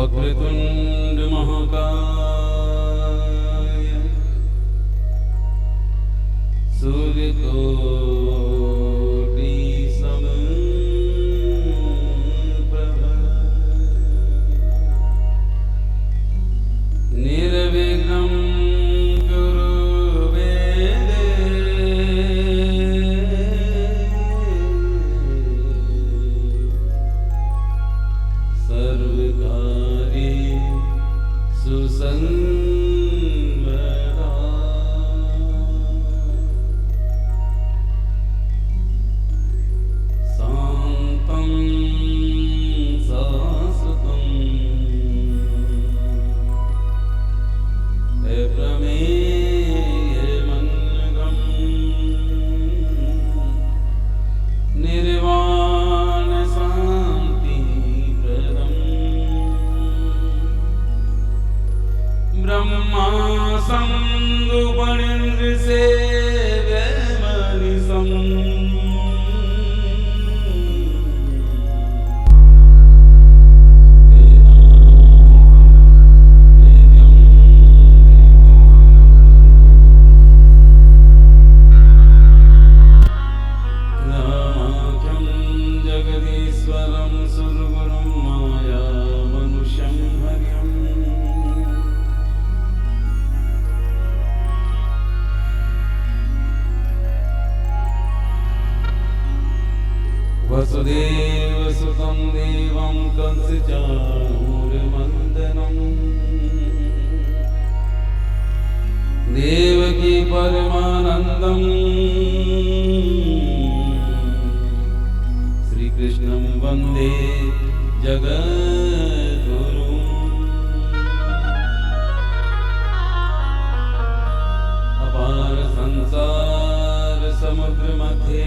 वक्रतुंड महाकाय सूर्यकोटि समप्रभ निर्विघ्नं कुरु मे सर्वकार्येषु सर्वदा शान्तं शाश्वतं प्रमेयमनघं निर्वाण शान्तिप्रदम् ब्रह्मा संदुपनिर्सेव्यमनिशम् रामाख्यं जगदीश्वरं सुरगुरुं माया मनुष्यं हर्यम् वसुदेवसुतं देवं कंसचाणूरमर्दनम् देवकी परमानन्दम् श्रीकृष्णं वन्दे जगद्गुरुम् अपार संसार समुद्र मध्ये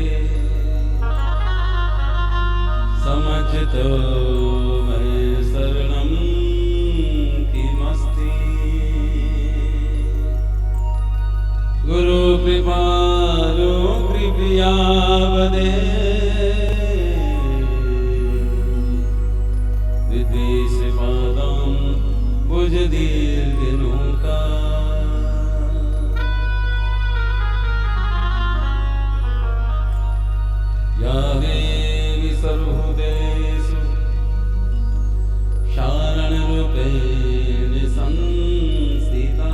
समझतो मैं शरणं किमस्ति गुरु कृपालो कृपयावदे विदेश पादं भुज दीर्घ नौका या देवी सर्वभूतेषु शरणरूपेण संस्थिता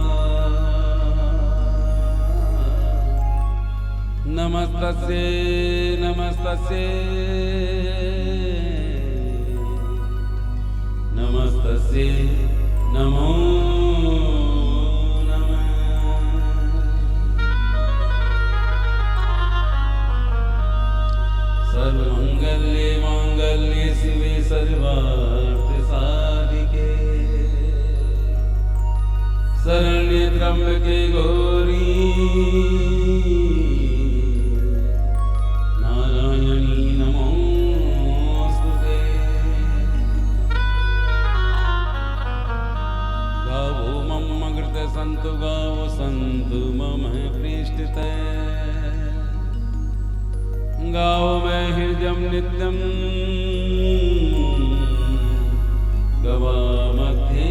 नमस्तस्यै नमस्तस्यै नमस्तस्यै नमो नमः सर्वमंगल्ये मांगल्ये शिवे सर्वार्थ साधिके शरण्ये त्र्यंबके गौरी नारायणी नमोस्तुते गावो मम कृत सन्तु गावो सन्तु मम पृष्ठते गाओ मैं हृदयं नित्यं गवा मध्ये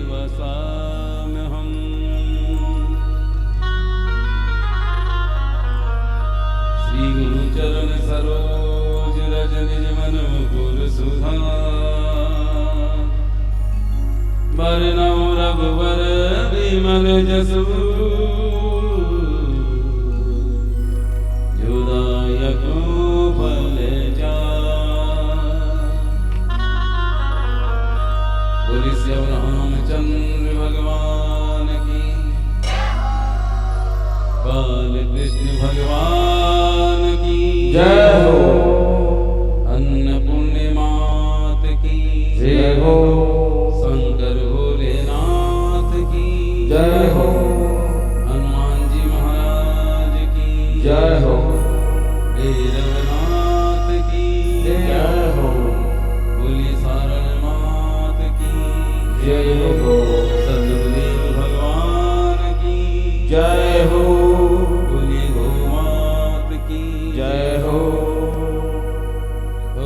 वसाम्यहम् श्री गुरुचरण सरोज रज निज मन मुकुर सुधा वरनौ रघुवर विमल जसु जोदायको फल जा बोले श्री रामचंद्र भगवान की बाल कृष्ण भगवान की जय हो। अन्नपूर्णा मात की जय हो। शंकर भोलेनाथ की जय हो। हनुमान जी महाराज की जय हो। भैरवनाथ की जय हो। बोली सारण मात की जय हो। सतगुरुदेव भगवान की जय हो। बोली गौ मात की जय हो। ओ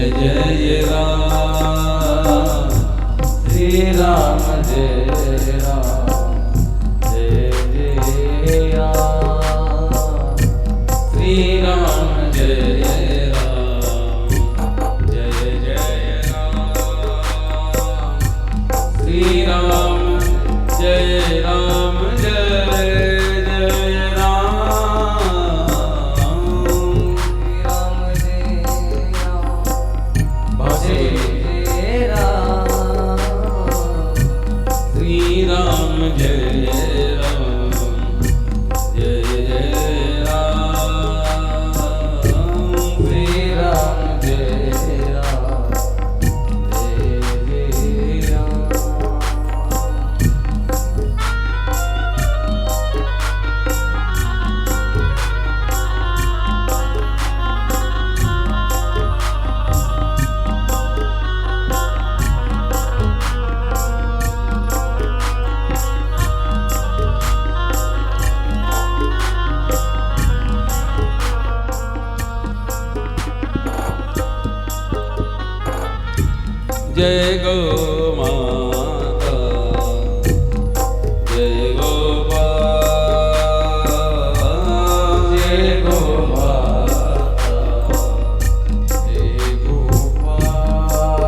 जय राम श्री राम जय राम जय जय राम श्री राम जय राम जय जय राम श्री राम जय राम जय जय राम श्री राम जय राम जय जय राम श्री राम जय राम जय जय राम जय गो माता जय गोपाल जय गो माता जय गोपाल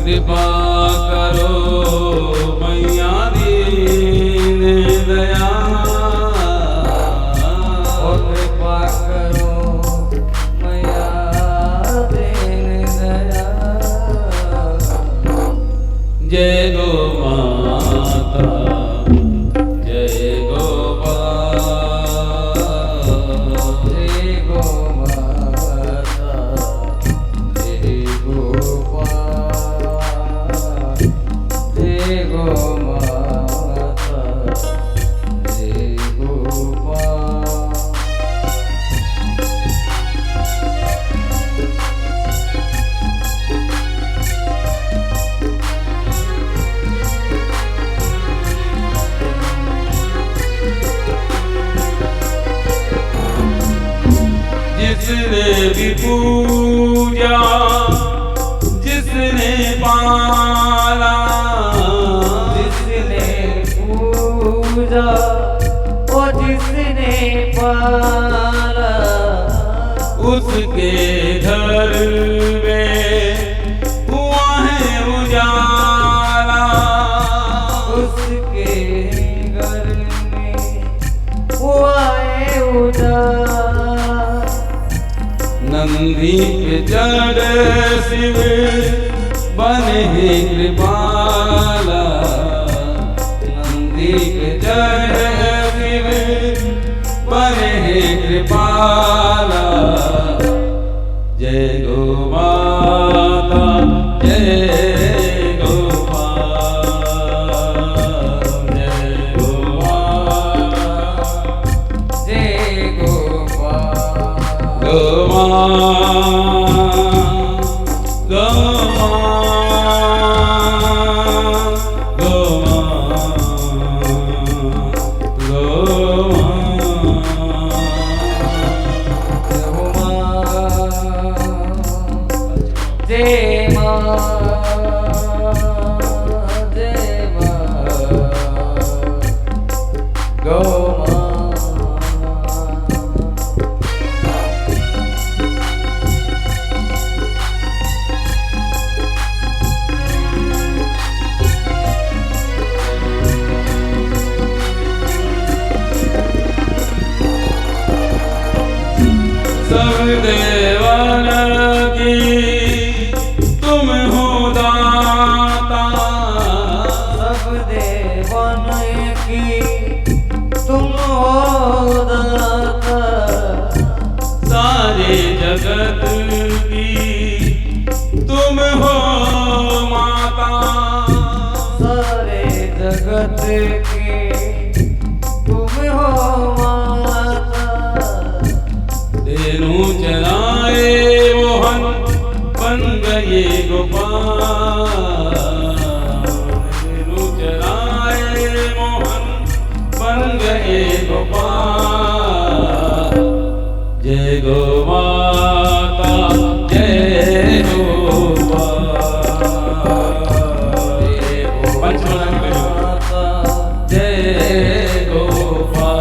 कृपा करो मैया दीन दयाल कृपा करो मैया दीन दयाल जय गो माता जय गोपाल जय गो माता जय गोपाल जय गो माता जय गोपाल जिसने भी पूजा जिसने पाला जिसने पूजा ओ जिसने पाला उसके घर में हुआ है उजाला उसके घर में हुआ है उजाला नंदी के जड़ शिव बने हैं कृपाला नंदी के जड़ शिव बने हैं कृपाला जय गो माता जय गोपाल जय गोपाल जय गोपाल जय मां जय मां गो सब देवन की तुम हो दाता सब देवन की तुम हो दाता सारे जगत की तुम हो माता सारे जगत की तुम हो माता तेनू चलाए मोहन बन गए गोपाल तेनू चलाए मोहन बन गए गोपाल जय गो माता जय गोपाल। पंचमन जय गोपाल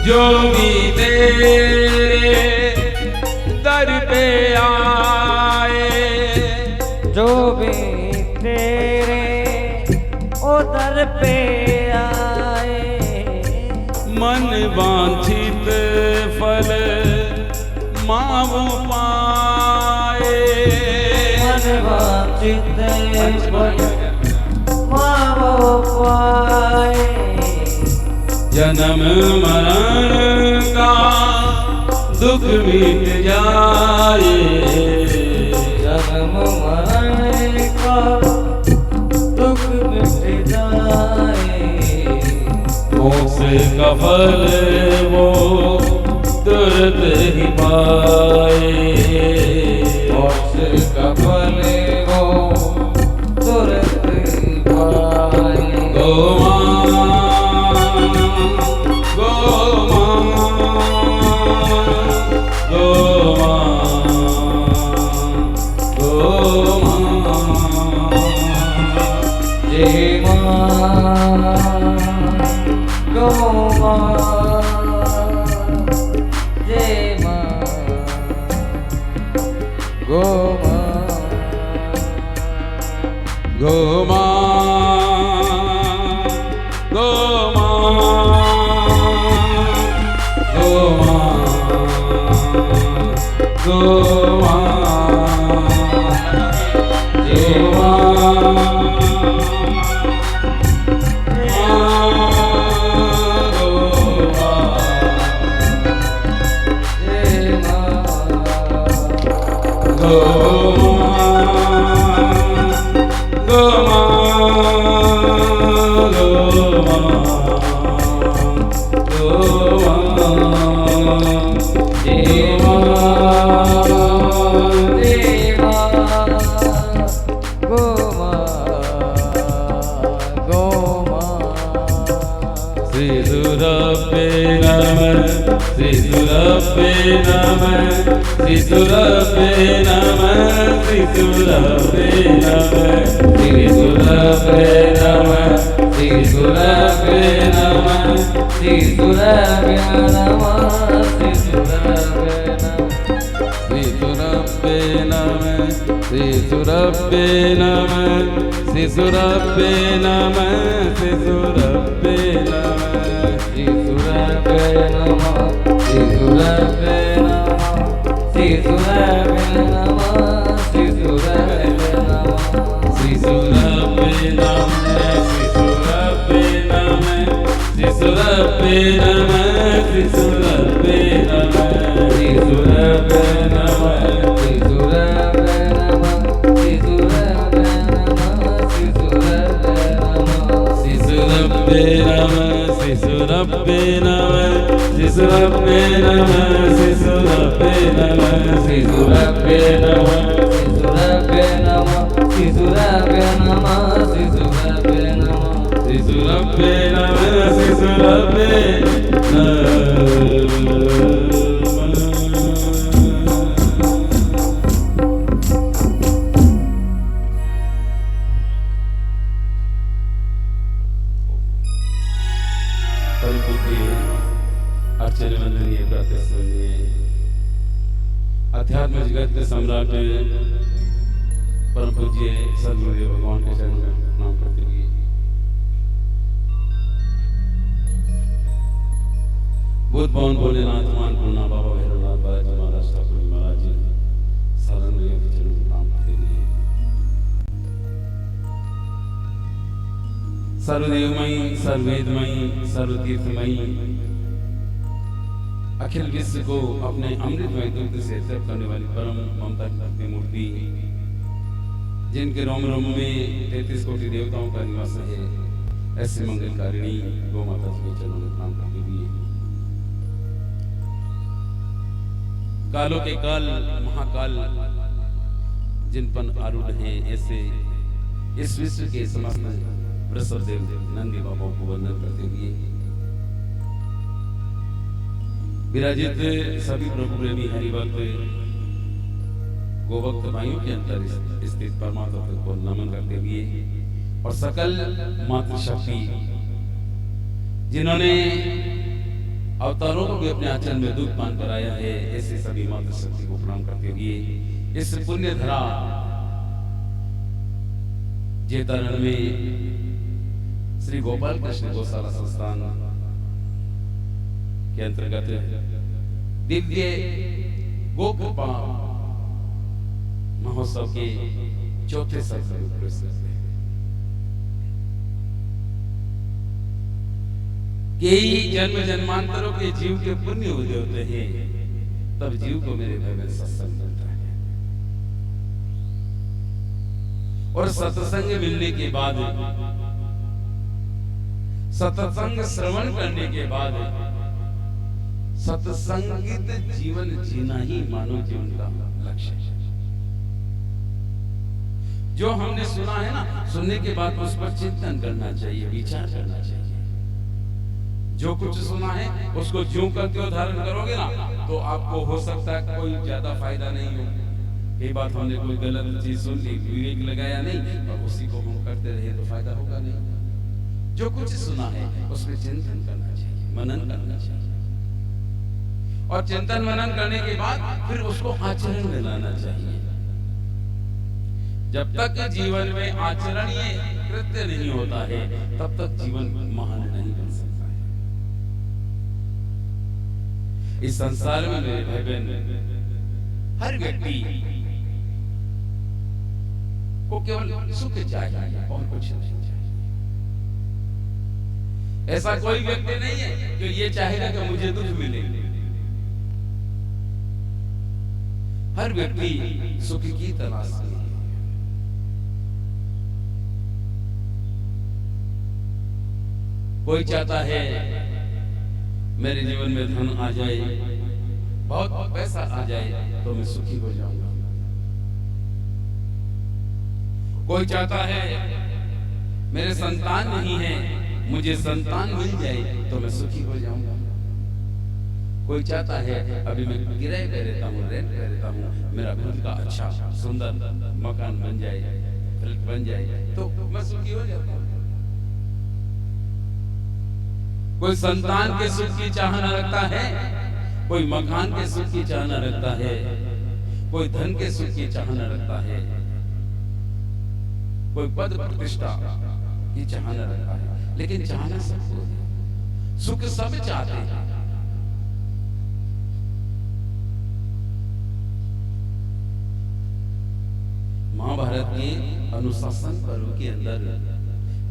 जो भी तेरे दर पे आए, जो भी तेरे उधर पे आए, मन वांछित फल मावो पाए। मन वांछित फल मावो पाए। जन्म मरण का दुख मिट जाए, जन्म मरण का दुख मिट जाए। मोक्ष का फल वो तुरंत ही पाए, मोक्ष का फल वो तुरंत ही पाए। अध्यात्म जगत के सम्राट परम पूज्य सदगुरुदेव भगवान के चरण में प्रणाम करते हुए बुद्ध भवन भोलेनाथ मान पूर्णा बाबा भैरवनाथ बालाजी महाराज ठाकुर महाराज जी सारण में सर्वदेवमयी, सर्ववेदमयी, सर्वतीर्थमयी, अखिल विश्व को अपने अमृतमय दूध से तृप्त करने वाली परम ममता की मूर्ति, जिनके रोम रोम में 33 कोटि देवताओं का निवास है, ऐसे मंगलकारिणी गौ माता जी के चरणों में प्रणाम करते हुए कालों के काल महाकाल जिन पर आरूढ़ हैं, ऐसे इस विश्व के समस्त वृषभदेव नंदी बाबा को वंदन करते हुए विराजित सभी प्रभु प्रेमी हरिभक्त गोभक्त भाइयों के अंतर स्थित परमात्मा को नमन करते हुए और सकल मातृशक्ति जिन्होंने अवतारों को भी अपने आचरण में दूध पान कराया है, ऐसे सभी मातृशक्ति को प्रणाम करते हुए इस पुण्य धरा जेतारण में श्री गोपाल कृष्ण गौशाला संस्थान के अंतर्गत दिव्य गोकृपा महोत्सव के चौथे सत्र में प्रवेश करते हैं। कई जन्म जन्मांतरों के जीव के पुण्य उदय होते हैं, तब जीव को मेरे भाई में सत्संग मिलता है और सत्संग मिलने के बाद, सत्संग श्रवण करने के बाद सत्संगित जीवन जीना ही मानव जीवन का लक्ष्य है। जो हमने सुना है ना, सुनने के बाद उस पर चिंतन करना चाहिए, विचार करना चाहिए। जो कुछ सुना है उसको ज्यों का त्यों धारण करोगे ना, तो आपको हो सकता है कोई ज्यादा फायदा नहीं हो। ये बात हमने कोई गलत चीज सुन ली, विवेक लगाया नहीं और उसी को हम करते रहे तो फायदा होगा नहीं। जो कुछ सुना है उसमें चिंतन करना चाहिए, मनन करना चाहिए और चिंतन मनन करने के बाद फिर उसको आचरण में लाना चाहिए। जब तक जीवन में आचरणीय कृत्य नहीं होता है, तब तक जीवन महान नहीं बन सकता है। इस संसार में मेरे भाई बहन, हर व्यक्ति को केवल सुख चाहिए और कुछ नहीं चाहिए। ऐसा कोई व्यक्ति नहीं है जो ये चाहेगा कि मुझे दुख मिले। हर व्यक्ति सुख की तलाश में है। कोई चाहता है मेरे जीवन में धन आ जाए, बहुत पैसा आ जाए तो मैं सुखी हो जाऊंगा। कोई चाहता है मेरे संतान नहीं है, मुझे संतान मिल जाए तो मैं सुखी हो जाऊंगा। कोई चाहता है अभी मैं किराए पे रहता हूँ, रेंट पे रहता हूँ, मेरा खुद का अच्छा सुंदर मकान बन जाए, फ्लैट बन जाए तो मैं सुखी हो जाता हूँ। कोई संतान के सुख की चाहना रखता है, कोई मकान के सुख की चाहना रखता है, कोई धन के सुख की चाहना रखता है, कोई पद प्रतिष्ठा की चाहना रखता है। लेकिन चाहना सबको है, सुख सब चाहते हैं। महाभारत के अनुशासन पर्व के अंदर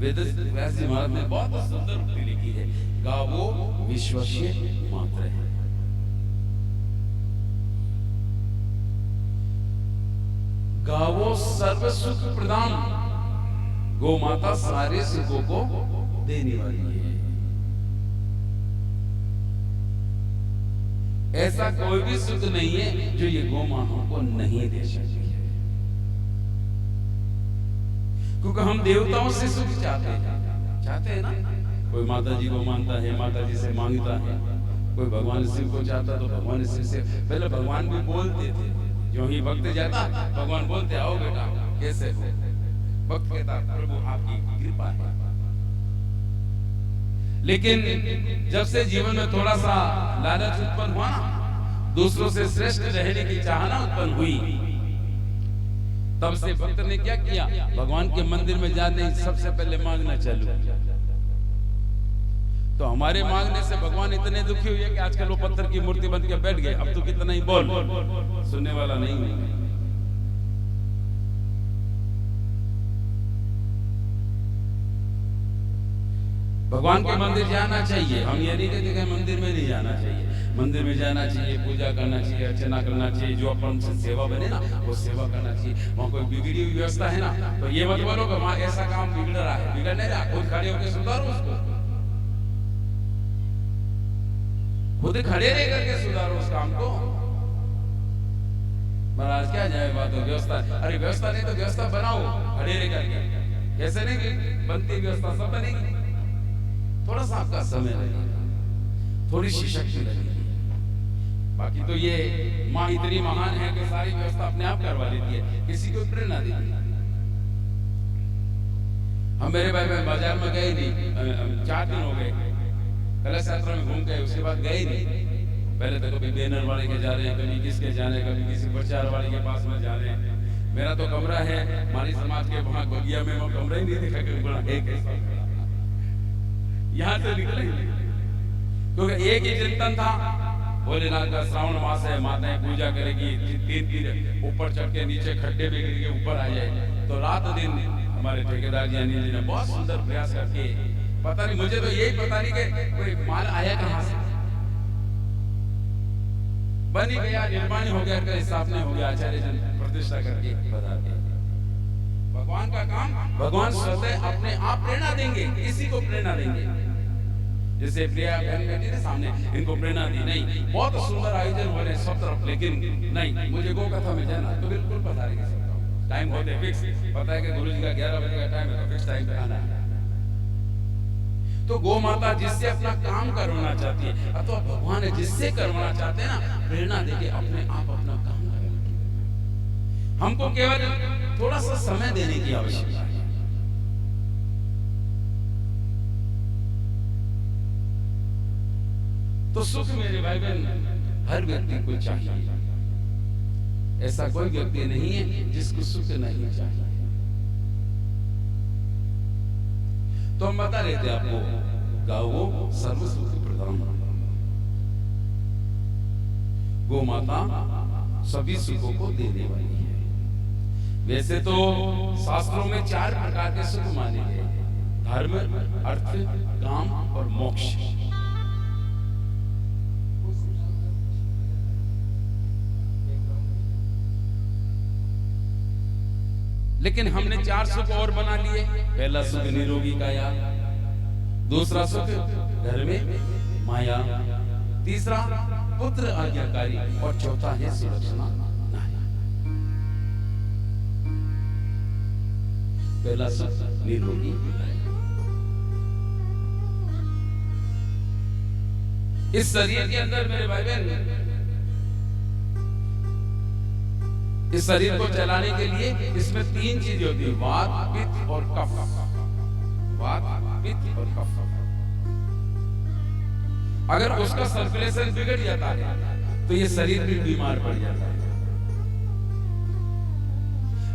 वेद व्यास जी महाराज ने बहुत सुंदर उक्ति लिखी है, गावो विश्वस्य मात्र है। गावो सर्व सुख प्रदान, गौ माता सारे सुखों को देने वाली है। ऐसा कोई भी सुख नहीं है जो ये गौ माता को नहीं दे सकती है, क्योंकि हम देवताओं से सुख चाहते हैं ना। कोई माता जी को मानता है, माता जी से मांगता है। कोई भगवान शिव को चाहता तो भगवान शिव से, पहले भगवान भी बोलते थे, जो ही भक्त जाता भगवान बोलते आओ बेटा कैसे हो। भक्त कहता प्रभु आपकी कृपा है। लेकिन जब से जीवन में थोड़ा सा लालच उत्पन्न हुआ ना, दूसरों से श्रेष्ठ रहने की चाहना उत्पन्न हुई, तब से भक्त ने क्या किया, भगवान के मंदिर में जाने सबसे पहले मांगना चालू किया। तो हमारे मांगने से भगवान इतने दुखी हुए कि आजकल वो पत्थर की मूर्ति बन के बैठ गए। अब तो कितना ही बोल, सुनने वाला नहीं है। भगवान के मंदिर जाना चाहिए, हम ये नहीं कहते कि मंदिर में नहीं जाना चाहिए, मंदिर में जाना चाहिए, पूजा करना चाहिए, अर्चना करना चाहिए, जो अपन से सेवा बने ना वो सेवा करना चाहिए। वहाँ कोई बिगड़ी हुई व्यवस्था है ना तो ये मत बोलो कि वहाँ ऐसा काम बिगड़ रहा है, बिगड़ नहीं रहा, खुद खड़े होकर सुधारो उसको, खुद खड़े रह करके सुधारो उस काम को। महाराज क्या जाए बात हो व्यवस्था, अरे व्यवस्था नहीं तो व्यवस्था बनाओ खड़े रह करके, कैसे नहीं बनती व्यवस्था, सब बनेगी, थोड़ा सा आपका समय लगेगा, थोड़ी सी शक्ति लगेगी। बाकी तो ये माँ इतनी महान है कि सारी व्यवस्था अपने आप करवा लेती है, किसी को प्रेरणा देती है। हम मेरे भाई बहन बाजार में गए नहीं, 4 दिन हो गए, कलश यात्रा में घूम गए, उसके बाद गए नहीं। पहले तो कभी बैनर वाले के जा रहे हैं, कभी किसके जा रहे हैं, कभी किसी प्रचार वाले के पास में जा रहे हैं। मेरा तो कमरा है माली समाज के वहां बगिया में, वो कमरा ही नहीं दिखा कि बड़ा एक यहाँ से निकले, क्योंकि एक ही चिंतन था, भोलेनाथ का श्रावण मास है, माताएं पूजा करेगी, 3 दिन ऊपर चढ़ के नीचे खड्डे में गिर के ऊपर आ जाए। तो रात दिन हमारे ठेकेदार जी अनिल जी ने बहुत सुंदर प्रयास करके, पता नहीं मुझे तो यही पता नहीं कि कोई माल आया कहाँ से, बन ही गया, निर्माण हो गया, स्थापना हो गया, आचार्य जन प्रतिष्ठा करके बता दिया। भगवान का काम, भगवान स्वतः अपने आप प्रेरणा देंगे, किसी को प्रेरणा देंगे। जैसे प्रिया बहन बेटी ने सामने इनको प्रेरणा दी, नहीं बहुत सुंदर आयोजन हो रहे सब तरफ, लेकिन नहीं मुझे गो कथा में जाना तो बिल्कुल पधारेंगे सब, टाइम बहुत है फिक्स, पता है कि गुरु जी का 11 बजे का टाइम है तो फिक्स टाइम पे आना है। तो गौ माता जिससे अपना काम करवाना चाहती है, अथवा भगवान है जिससे करवाना चाहते हैं ना, प्रेरणा देके अपने आप अपना काम करें। हमको केवल थोड़ा सा समय देने की आवश्यकता है। तो सुख मेरे भाई बहन हर व्यक्ति को चाहिए, ऐसा कोई व्यक्ति नहीं है जिसको सुख नहीं चाहिए। तो हम बता रहे थे आपको, गौ सर्व सुख प्रदान, गौ माता सभी सुखों को देने वाली है। वैसे तो शास्त्रों में 4 प्रकार के सुख माने गए, धर्म, अर्थ, काम और मोक्ष। लेकिन हमने 4 सुख और बना लिए। पहला सुख निरोगी काया, दूसरा सुख घर में माया, तीसरा पुत्र आज्ञाकारी और चौथा है सुलक्षणा नारी। पहला सुख निरोगी काया, इस शरीर के अंदर मेरे भाई बहन, इस शरीर को चलाने के लिए इसमें 3 चीजें होती है, वात, पित्त और कफ। वात, पित्त और कफ। अगर उसका सर्कुलेशन बिगड़ जाता है तो ये शरीर भी बीमार पड़ जाता है।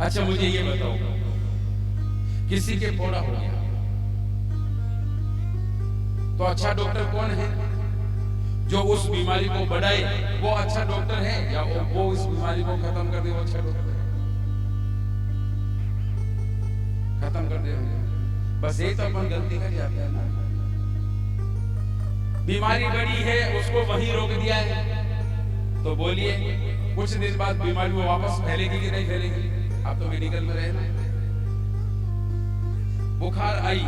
अच्छा मुझे ये बताओ, किसी के फोड़ा हो गया तो अच्छा डॉक्टर कौन है? जो उस बीमारी को बढ़ाए वो अच्छा डॉक्टर है, या वो इस बीमारी को खत्म कर दे वो अच्छा डॉक्टर है? खत्म कर दे। बस यही तो अपन गलती कर जाते हैं ना। बीमारी बड़ी है उसको वहीं रोक दिया है, तो बोलिए कुछ दिन बाद बीमारी वो वापस फैलेगी कि नहीं फैलेगी? आप तो मेडिकल में रहे ना। बुखार आई,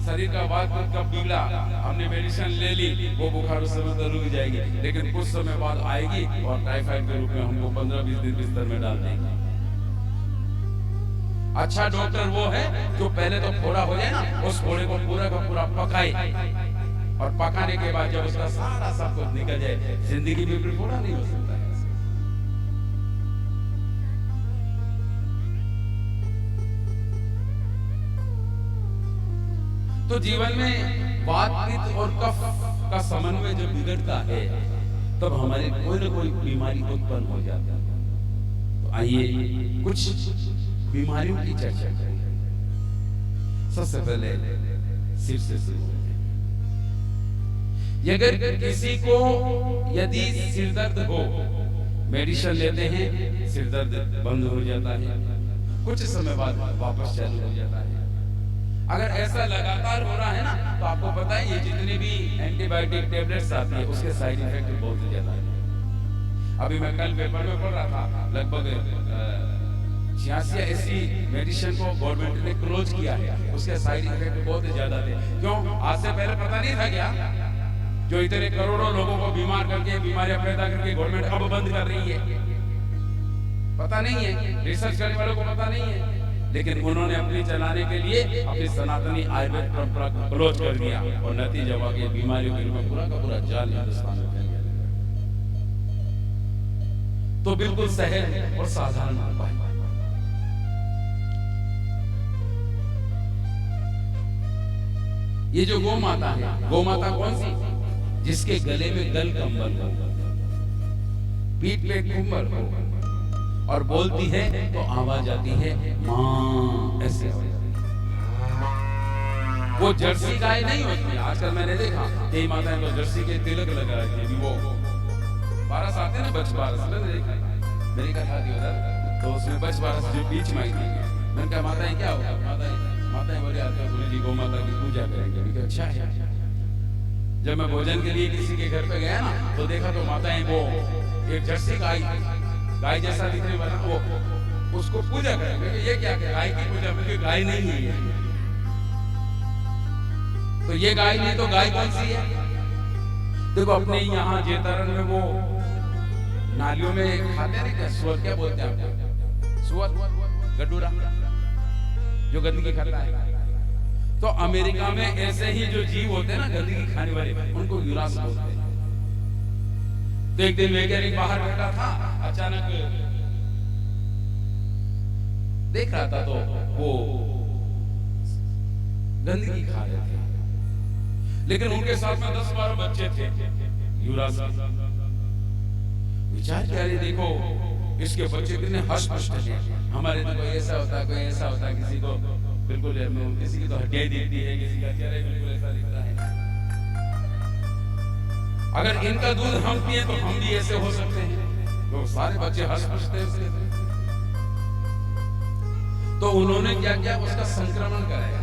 शरीर का वात कब बिगड़ा, हमने मेडिसिन ले ली, वो बुखार उस समय तो रुक जाएगी, लेकिन कुछ समय बाद आएगी और टाइफाइड के रूप में हमको 15-20 दिन बिस्तर में डाल देंगे। अच्छा डॉक्टर वो है जो पहले तो फोड़ा हो जाए ना, उस फोड़े को पूरा का पूरा पकाए, और पकाने के बाद जब उसका सारा सब कुछ निकल जाए, जिंदगी में फिर फोड़ा नहीं हो सकता है। तो जीवन में वात, पित्त और कफ का समन्वय जब बिगड़ता है तब हमारे कोई न कोई बीमारी उत्पन्न हो जाती है। तो आइए कुछ बीमारियों की चर्चा करें। सबसे पहले सिर से शुरू करते हैं। अगर किसी को यदि सिर दर्द हो, मेडिसिन लेते हैं, सिर दर्द बंद हो जाता है, कुछ समय बाद वापस चालू हो जाता है। अगर ऐसा लगातार हो रहा है ना, तो आपको पता है ये जितने भी एंटीबायोटिक टेबलेट्स आती है उसके साइड इफेक्ट बहुत ज्यादा है। अभी मैं कल पेपर में पढ़ रहा था, लगभग 86-80 मेडिसिन को गवर्नमेंट ने क्लोज किया है, उसके साइड इफेक्ट बहुत ज्यादा थे। क्यों? आज से पहले पता नहीं था क्या, जो इतने करोड़ों लोगों को बीमार करके बीमारियां पैदा करके गवर्नमेंट अब बंद कर रही है, पता नहीं है, रिसर्च करने वालों को पता नहीं है। लेकिन उन्होंने अपनी चलाने के लिए अपनी सनातनी आयुर्वेद परंपरा को क्लोज कर दिया और नतीजा हुआ कि बीमारियों के रूप में पूरा का पूरा जाल हिंदुस्तान में फैल गया। तो बिल्कुल सहज और साधारण उपाय। ये जो गौ माता है, गौ माता कौन सी? जिसके गले में गल कंबल हो, पीठ पे कुंबल हो और बोलती है तो आवाज आती है मां, ऐसे हो। वो जर्सी गाय नहीं होती। आजकल मैंने देखा कई माताएं तो जर्सी के तिलक लगा रही है। वो बारस आते हैं ना, बच बारस, मैंने देखा, मेरी कथा थी उधर, तो उसमें बच बारस जो बीच में आई थी। मैंने कहा माताएं क्या होगा? माताएं बोले आते हैं, बोले जी गौ माता की पूजा करेंगे। मैंने कहा अच्छा है। जब मैं भोजन के लिए किसी के घर पे गया ना, तो देखा तो माताएं वो एक जर्सी गाय जैसा दिखने वाला वो उसको पूजा करेंगे। ये क्या गाय की पूजा? क्योंकि गाय नहीं है। तो ये गाय नहीं तो गाय कौन सी है? देखो अपने यहाँ जेतारण में वो नालियों में खाते हैं क्या, सुअर, क्या बोलते हैं आप? सुअर, गडूरा, जो गंदगी खाता है। तो अमेरिका में ऐसे ही जो जीव होते हैं ना गंदगी खाने वाले, उनको यूरास बोलते हैं। तो एक दिन वैज्ञानिक बाहर बैठा था, अचानक देख रहा था तो वो गंदगी खा रहे थे, लेकिन उनके साथ में 10-12 बच्चे थे यूरास। विचार किया, देखो इसके बच्चे कितने हष्ट-पुष्ट हैं। हमारे तो कोई ऐसा होता है, कोई ऐसा होता है, किसी को बिल्कुल, किसी की तो हड्डियां दिखती है, किसी का चेहरा बिल्कुल ऐसा दिखता है। अगर इनका दूध हम पिए तो हम भी ऐसे हो सकते हैं। तो सारे बच्चे हष्ट-पुष्ट थे। तो उन्होंने क्या किया, उसका संक्रमण कराया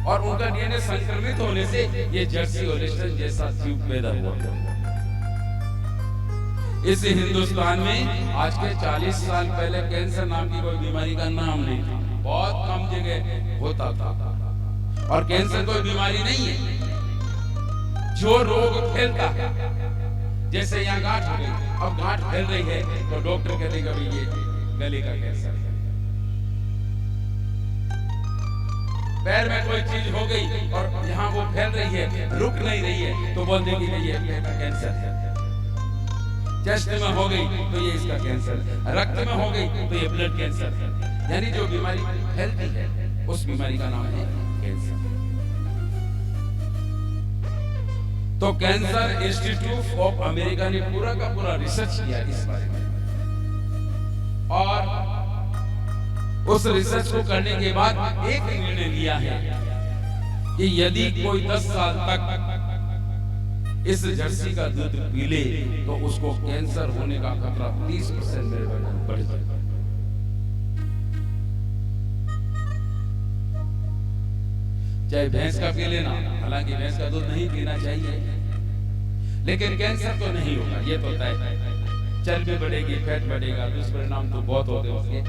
और उनका डीएनए संक्रमित होने से ये जर्सी होल्स्टाइन जैसा जीव पैदा हुआ। इस हिंदुस्तान में आज के 40 साल पहले कैंसर नाम की कोई बीमारी का नाम नहीं था, बहुत कम जगह होता था। और कैंसर कोई बीमारी नहीं है, जो रोग फैलता है। जैसे यहाँ गांठ हो गई, अब गांठ फैल रही है तो डॉक्टर कहते हैं कि ये गले का कैंसर है। पैर में कोई चीज हो गई और यहाँ वो फैल रही है, रुक नहीं रही है, तो बोल देंगे ये पेट का कैंसर है। चेस्ट में हो गई तो ये इसका कैंसर है, रक्त में हो गई तो ये ब्लड कैंसर है। यानी जो बीमारी फैलती है उस बीमारी का नाम है कैंसर। तो कैंसर इंस्टीट्यूट ऑफ अमेरिका ने पूरा का पूरा रिसर्च किया इस बारे में, और उस रिसर्च को करने के बाद एक निर्णय लिया है कि यदि कोई 10 साल तक इस जर्सी का दूध पी ले तो उसको कैंसर होने का खतरा 30% बढ़ जाएगा। चाहे भैंस का पी लेना, हालांकि भैंस का दूध नहीं पीना चाहिए, लेकिन कैंसर तो नहीं होगा, ये तो तय है। चर्बी बढ़ेगी, फैट बढ़ेगा, दुष्परिणाम तो बहुत होते हैं उसके।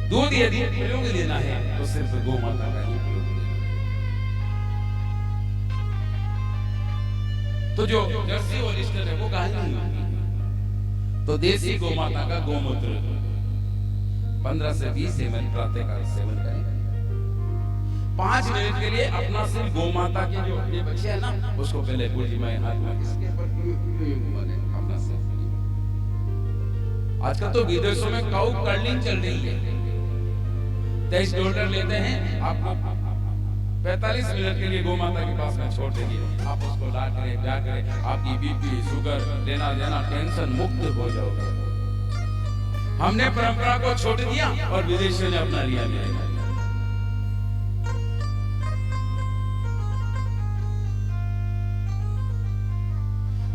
दूध यदि प्रयोग लेना है तो सिर्फ गौ माता का ही प्रयोग लेना। तो जो जर्सी होल्स्टाइन है वो गाय नहीं होगी, तो देसी गौ माता का गोमूत्र 15 से 20 ml प्रातःकाल सेवन करें। 5 मिनट के लिए अपना सिर्फ गौ माता के जो ये बच्चे है ना, उसको पहले पूरी मैं हाथ में इसके ऊपर घुमा दें अपना सिर्फ। आजकल तो विदेशों में काउ कर्लिंग चल रही है। $23 लेते हैं, आपको 45 मिनट के लिए गौ माता के पास में छोड़ देंगे। आप उसको ला करें, क्या करें, आपकी बीपी, शुगर, लेना देना, टेंशन मुक्त हो जाओगे। हमने परंपरा को छोड़ दिया और विदेशियों ने अपना लिया।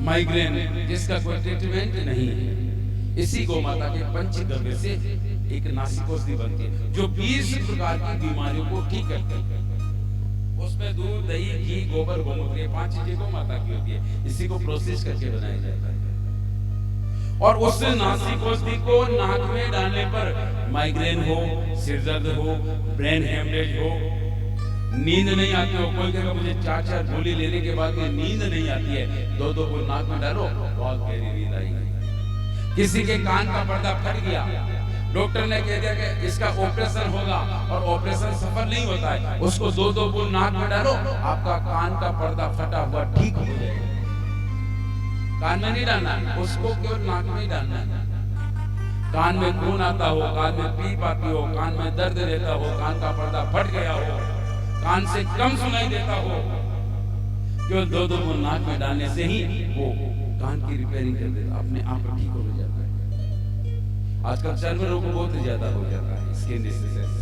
माइग्रेन जिसका कोई ट्रीटमेंट नहीं है, इसी गौ माता के पंचगव्य से एक नासिक औषधि बनती है जो 20 प्रकार की बीमारियों को ठीक करती है। उसमें दूध, दही, घी, गोबर, गोमूत्र, ये 5 चीजें गौ माता की होती है। इसी को प्रोसेस करके बनाया जाता है। और उस नासिक औषधि को नाक में डालने पर माइग्रेन हो, सिर दर्द हो, ब्रेन हेमरेज हो, नींद नहीं आती हो, कोई कहेगा मुझे 4-4 गोली लेने के बाद भी नींद नहीं आती है, 2-2 गोली नाक में डालो, बहुत गहरी नींद आएगी। किसी के कान का पर्दा फट गया, डॉक्टर ने कह दिया कि इसका ऑपरेशन होगा और ऑपरेशन सफल नहीं होता है, उसको 2-2 गोली नाक में डालो, आपका कान का पर्दा फटा हुआ ठीक हो जाएगा। कान में नहीं डालना, उसको केवल नाक में ही डालना है। कान में खून आता हो, कान में पीप आती हो, कान में दर्द रहता हो, कान का पर्दा फट गया हो, कान से कम सुनाई देता हो, केवल 2-2 गोली नाक में डालने से ही वो कान की रिपेयरिंग कर देता, अपने आप ठीक हो जाता है। आजकल चर्म रोग बहुत ज्यादा हो जाता है, स्किन डिसीजेस,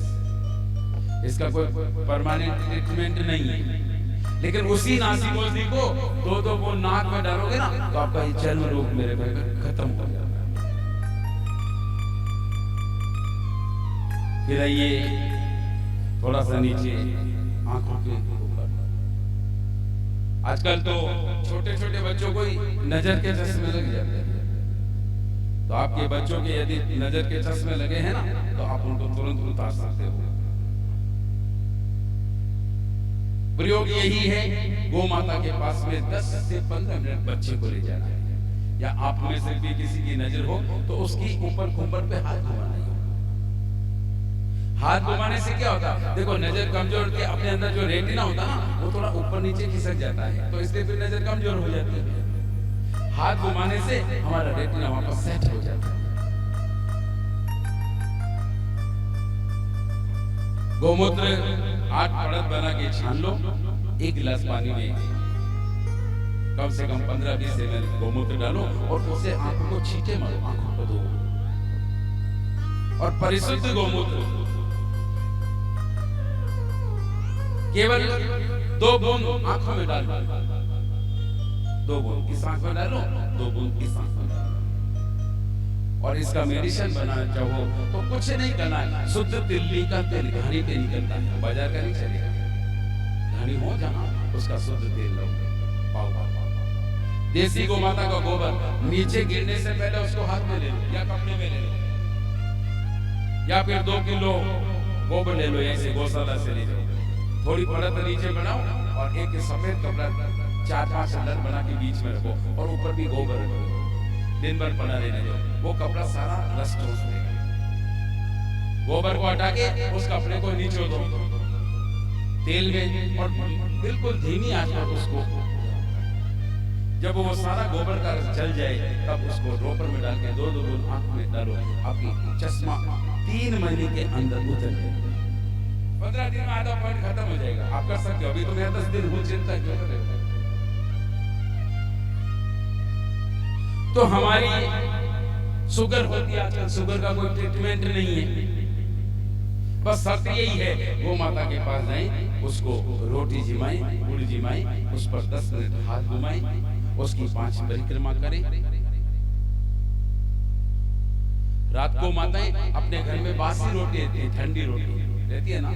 इसका कोई परमानेंट ट्रीटमेंट नहीं है। लेकिन उसी नासिक औषधि को 2-2 गोली नाक में डालोगे ना तो आपका ये चर्म रोग मेरे भाई खत्म हो जाता है। फिर आइए थोड़ा सा नीचे आंखों के ऊपर। आजकल तो छोटे छोटे बच्चों को ही नजर के चश्मे लग जाते हैं। तो आपके बच्चों के यदि नजर के चश्मे लगे हैं ना तो आप उनको तुरंत उतार सकते हो। प्रयोग यही है, गौ माता के पास में 10 से 15 मिनट बच्चे को ले जाना है, या आप में से भी किसी की नजर हो तो उसकी ऊपर कुंबर पे हाथ घुमाना है। हाथ घुमाने से क्या होता है, देखो नजर कमजोर के अपने अंदर जो रेटिना होता है ना वो थोड़ा ऊपर नीचे खिसक जाता है, तो इसलिए फिर नजर कमजोर हो जाती है। हाथ घुमाने से हमारा रेटिना वापस सेट हो जाता है। गोमूत्र 8 परत बना के छान लो, 1 गिलास पानी में कम से कम 15-20 ml गोमूत्र डालो और उसे आंखों को छींटे मारो, आंखों को धो। और परिशुद्ध गोमूत्र केवल 2 बूंद आंखों में डालो, 2 बूंद किस आंख में डालो, 2 बूंद किस आंख में डालो। और इसका मेडिसिन बनाना चाहो तो कुछ नहीं करना है, शुद्ध तिल्ली का तेल घानी पे निकलता है, बाजार का नहीं चलेगा। घानी हो जहां उसका शुद्ध तेल लो, पाओ। देसी गौ माता का गोबर नीचे गिरने से पहले उसको हाथ में ले लो या कपड़े में ले लो, या फिर 2 किलो गोबर ले लो, ऐसे गौशाला से ले लो। थोड़ी परत नीचे बनाओ और एक सफेद कपड़ा 4-5 लड़ बना के बीच में रखो और ऊपर भी गोबर रखो, दिन भर पड़ा रहने दो, वो कपड़ा सारा रस्ट हो जाएगा। गोबर को हटा के उस कपड़े को नीचे दो तेल में और बिल्कुल धीमी आंच पर उसको, जब वो सारा गोबर का रस जल जाए तब उसको रोपर में डाल के 2-2 बूंद आंख में डालो, आपकी चश्मा 3 महीने के अंदर उतर जाएगा। 15 दिन में आधा पॉइंट खत्म हो जाएगा। आप कर सकते हो, अभी तो मैं 10 दिन हूँ, चिंता क्यों कर रहे हो। तो हमारी शुगर होती है, आजकल शुगर का कोई ट्रीटमेंट नहीं है, बस शर्त यही है गौ माता के पास जाएं, उसको रोटी जिमाएं, गुड़ जिमाएं, उस पर 10 मिनट हाथ घुमाएं, उसकी 5 परिक्रमा करें। रात को माताएं अपने घर में बासी रोटी रहती है, ठंडी रोटी रहती है ना,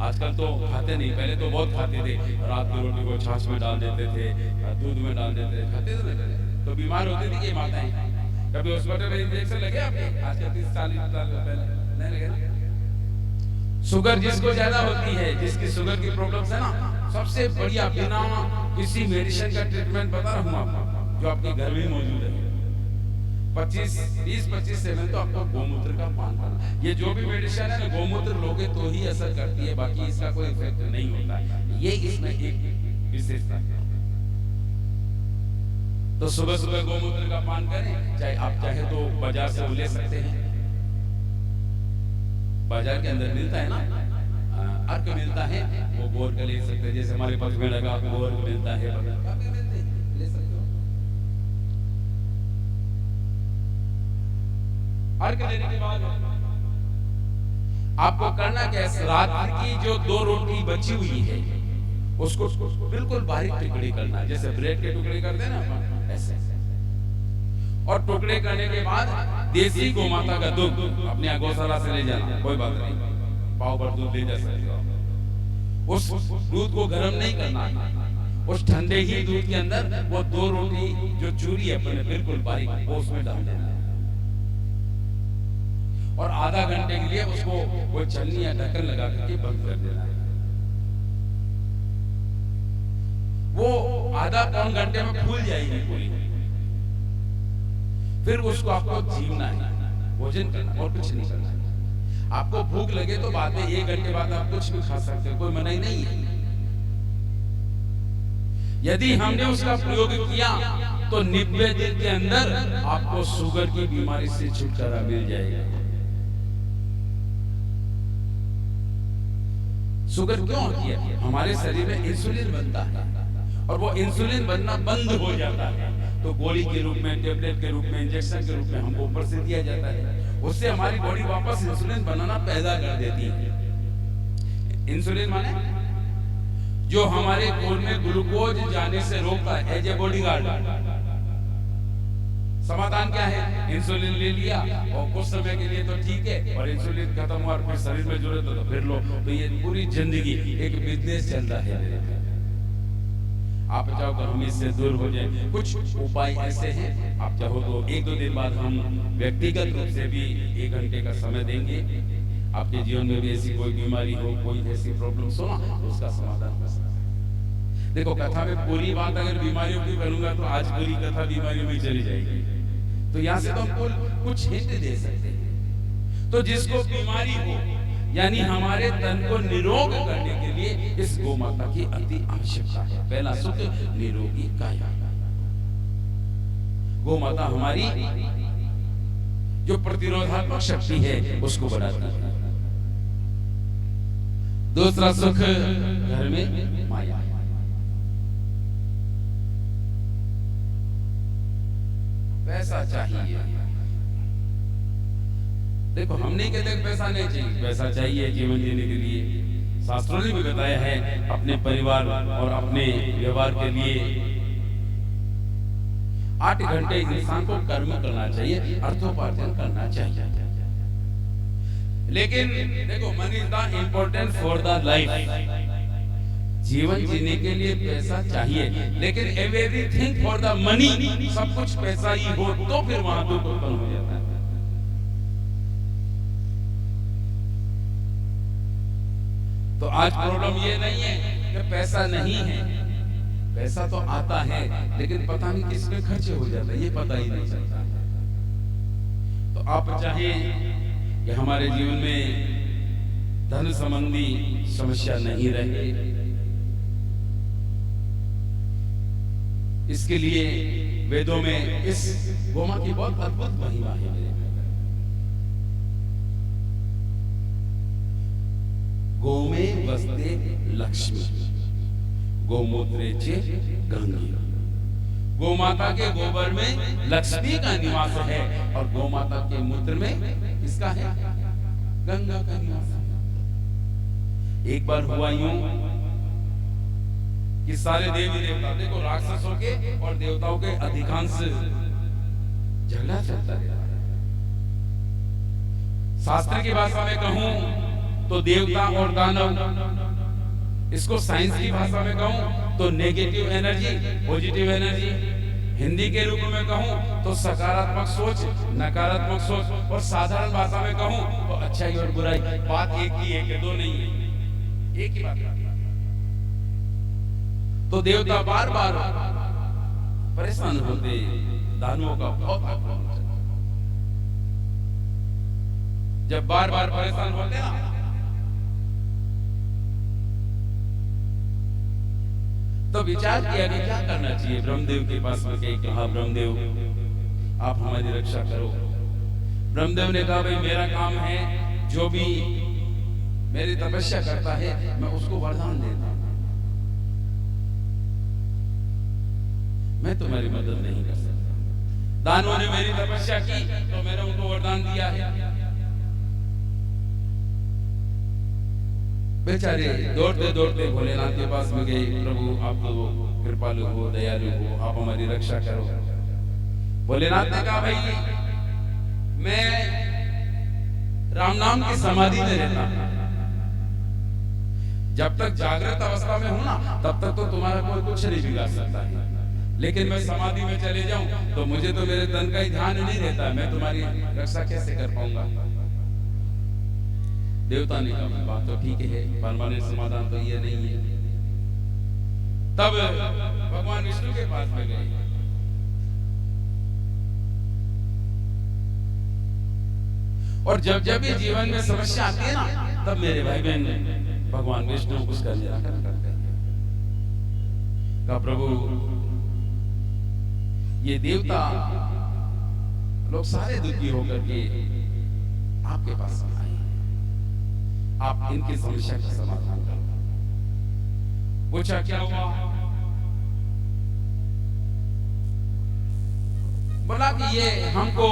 आजकल तो खाते नहीं, पहले तो बहुत खाते थे। रात की रोटी को छाछ में डाल देते थे, दूध में डाल देते थे, खाते थे, तो बीमार होती थी ये माताएं। कभी हॉस्पिटल में इंजेक्शन लगे आपके? आज के 30-40 साल पहले नहीं लगे। शुगर जिसको ज्यादा होती है, जिसकी शुगर की प्रॉब्लम्स है ना, सबसे बढ़िया बिना किसी मेडिसिन का ट्रीटमेंट बता रहा हूँ आपको, जो आपके घर में मौजूद है। 20-25 ml तो आपको गोमूत्र का पान करना। ये जो भी मेडिसिन है ना, गोमूत्र लोगे तो ही असर करती है, बाकी इसका कोई इफेक्ट नहीं होता है। ये इसमें एक विशेषता है। तो सुबह सुबह गोमूत्र का पान करें, चाहे आप चाहे तो बाजार से ले सकते हैं, बाजार के अंदर मिलता है ना, अर्क मिलता है, वो बोर का ले सकते हैं। जैसे हमारे पक्ष में लगा बोर मिलता है, ले सकते हो। अर्क लेने के बाद आपको करना क्या है, रात की जो 2 रोटी बची हुई है उसको बिल्कुल बारीक टुकड़े करना है, जैसे ब्रेड के टुकड़े करते हैं ना ऐसे, और टुकड़े करने के बाद देसी गोमाता का दूध अपने गौशाला से ले जाना, कोई बात नहीं, पाव भर दूध ले जा सकते हो। उस दूध को गर्म नहीं करना है, उस ठंडे ही दूध के अंदर वो 2 रोटी जो चूरी है अपने बिल्कुल बारीक, वो उसमें डाल देना है और आधा घंटे के लिए उसको वो छलनी या ढक्कन लगा करके बंद कर देना है। वो आधा पौन घंटे में फूल जाएगी पूरी। फिर उसको आपको जीवना है, भोजन करना और कुछ नहीं करना है। आपको भूख लगे तो बाद में 1 घंटे बाद आप कुछ भी खा सकते हो, कोई मनाही नहीं है। यदि हमने उसका प्रयोग किया तो 90 दिन के अंदर आपको शुगर की बीमारी से छुटकारा मिल जाएगा। शुगर क्यों होती है? हमारे शरीर में इंसुलिन बनता है और वो इंसुलिन बनना बंद हो जाता है तो गोली के रूप में, टेबलेट के रूप में, इंजेक्शन के रूप में हमको ऊपर से दिया जाता है। उससे हमारी बॉडी वापस इंसुलिन बनाना पैदा कर देती है। इंसुलिन माने जो हमारे खून में ग्लूकोज जाने से रोकता है, एज ए बॉडीगार्ड। समाधान क्या है? इंसुलिन ले लिया और कुछ समय के लिए तो ठीक है, और इंसुलिन खत्म हुआ और फिर शरीर में जरूरत हो तो फिर लो। तो ये पूरी जिंदगी एक बिजनेस चलता है। आप चाहो तो हम इससे दूर हो जाए। कुछ उपाय ऐसे हैं, आप चाहो तो 1-2 दिन बाद हम व्यक्तिगत रूप से भी 1 घंटे का समय देंगे। आपके जीवन में भी ऐसी कोई बीमारी हो, कोई ऐसी प्रॉब्लम हो ना, तो उसका समाधान कर सकते हैं। देखो, कथा में पूरी बात अगर बीमारियों की करूंगा तो आज पूरी कथा बीमारियों में चली जाएगी। तो यहाँ से तो हमको कुछ हिंट दे सकते हैं। तो जिसको बीमारी हो, यानी हमारे तन को निरोग करने के लिए इस गोमाता की अति आवश्यकता है। पहला सुख निरोगी काया। गोमाता हमारी जो प्रतिरोधात्मक शक्ति है उसको बढ़ाती है। दूसरा सुख घर में माया। पैसा चाहिए। देखो, हम नहीं कहते पैसा नहीं चाहिए, पैसा चाहिए जीवन जीने के लिए। शास्त्रों ने भी बताया है अपने परिवार और अपने व्यवहार के लिए 8 घंटे इंसान को कर्म करना चाहिए, अर्थोपार्जन करना चाहिए। लेकिन देखो, money is the important for the life. जीवन जीने के लिए पैसा चाहिए, लेकिन एवरीथिंग फॉर द मनी, सब कुछ पैसा ही हो तो फिर वहां दुख उत्पन्न हो जाता है। तो आज प्रॉब्लम ये नहीं है कि पैसा नहीं है, पैसा तो आता है लेकिन पता नहीं किस में खर्च हो जाता है, ये पता ही नहीं चलता। तो आप चाहे कि हमारे जीवन में धन संबंधी समस्या नहीं रहे, इसके लिए वेदों में इस गोमा की बहुत अद्भुत महिमा है। गोमे वस्ते लक्ष्मी, गोमूत्रे चे गंगा। गोमाता के गोबर में लक्ष्मी का निवास है और गोमाता के मूत्र में किसका है? गंगा का निवास है। एक बार हुआ यूं कि सारे देवी देवता, देखो राक्षसों के और देवताओं के अधिकांश झगड़ा चलता है। शास्त्र की भाषा में कहूं तो देवता और दानव, इसको साइंस की भाषा में कहूं तो negative energy, positive energy. Hindi के रूप में कहूं तो सकारात्मक सोच, नकारात्मक सोच, और साधारण भाषा में कहूं तो अच्छाई और बुराई। बात एक ही है कि दो नहीं है, एक ही बात है। तो देवता बार बार परेशान होते, दानवों का बहुत आक्रोश। जब बार बार परेशान होते ना, तो विचार किया कि क्या करना चाहिए। ब्रह्मदेव के पास में गए, कहा ब्रह्मदेव आप हमारी रक्षा करो। ब्रह्मदेव ने कहा भाई मेरा काम है, जो भी मेरी तपस्या करता है मैं उसको वरदान देता हूं, मैं तुम्हारी मदद नहीं कर सकता। दानवों ने मेरी तपस्या की तो मैंने उनको वरदान दिया है। बेचारे दौड़ते दौड़ते भोलेनाथ के पास में गए, प्रभु आप तो कृपालु हो, दयालु हो, आप हमारी रक्षा करो। भोलेनाथ ने कहा भाई मैं राम नाम की समाधि में रहता हूं, जब तक जागृत अवस्था में हूं ना तब तक तो तुम्हारा कोई कुछ नहीं बिगाड़ सकता है, लेकिन मैं समाधि में चले जाऊं तो मुझे तो मेरे तन का ही ध्यान नहीं रहता, मैं तुम्हारी रक्षा कैसे कर पाऊंगा। देवता ने कहा बात तो ठीक है, परमानेंट समाधान तो ये नहीं है। तब भगवान विष्णु के पास में गए, और जब जब भी जीवन में समस्या आती है ना तब मेरे भाई बहन भगवान विष्णु उसका निराकरण करते हैं। कहा प्रभु ये देवता लोग सारे दुखी होकर के आपके पास आए, आप इनकी समस्या का समाधान करो। पूछा क्या हुआ? बोला कि ये हमको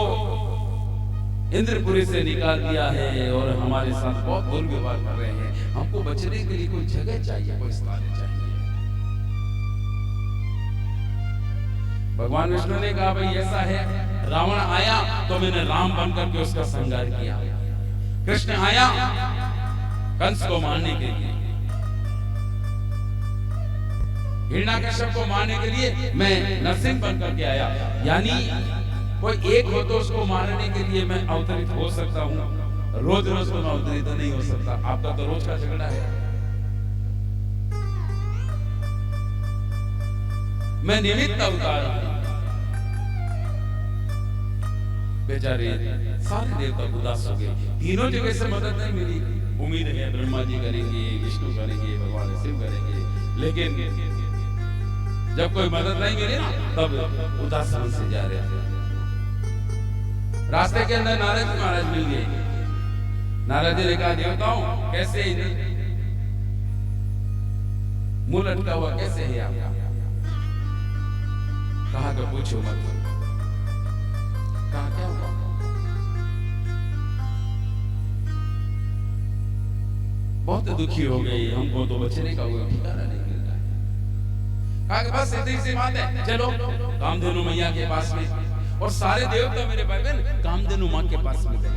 इंद्रपुरी से निकाल दिया है और हमारे साथ बहुत दुर्व्यवहार कर रहे हैं, हमको बचने के लिए कोई जगह चाहिए, कोई स्थान चाहिए। भगवान विष्णु ने कहा भाई ऐसा है, रावण आया तो मैंने राम बनकर के उसका संहार किया, कृष्ण आया कंस को मारने के लिए, हिरण्यकश्यप को मारने के लिए मैं नरसिंह बनकर के आया, यानी कोई एक हो तो उसको मारने के लिए मैं अवतरित हो सकता हूं, रोज रोज तो मैं अवतरित नहीं हो सकता। आपका तो रोज का झगड़ा है, मैं निमित्त अवतार हूं। बेचारे सारे देवता उदास हो गए, तीनों जगह से मदद नहीं मिली। उम्मीद है ब्रह्मा जी करेंगे, विष्णु करेंगे, भगवान शिव करेंगे, लेकिन जब कोई मदद नहीं मिली ना तब उदास मन से जा रहे थे। रास्ते के अंदर नारद जी महाराज मिल गए। नारद जी ने कहा देवताओं कैसे मुंह लटका हुआ कैसे है आप? कहा कि पूछो मत। कहा क्या हुआ? बहुत दुखी हो गई, हमको तो बचने का कोई ठिकाना नहीं मिल रहा है। कहा कि बस इतनी सी बात है, चलो कामधेनु मैया के पास में। और सारे देवता मेरे भाई बहन कामधेनु मां के पास में गए,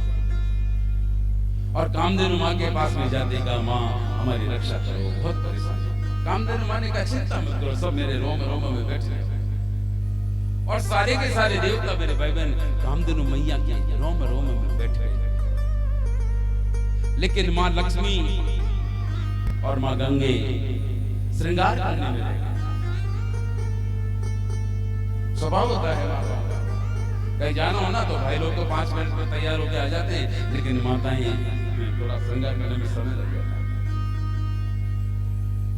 और कामधेनु मां के पास में जाते कहा मां हमारी रक्षा करो, बहुत परेशान है। कामधेनु मां ने कहा चिंता मत करो, सब मेरे रोम रोम में बैठे हैं। और सारे के सारे देवता मेरे भाई बहन कामधेनु मैया के रोम रोम में बैठे हैं। लेकिन मां लक्ष्मी और मां गंगे श्रृंगार करने में लगे। स्वभाव होता है कहीं जाना हो ना तो भाई लोग तो 5 मिनट में तैयार होकर आ जाते हैं, लेकिन माताएं थोड़ा श्रृंगार करने में समय लग जाता है।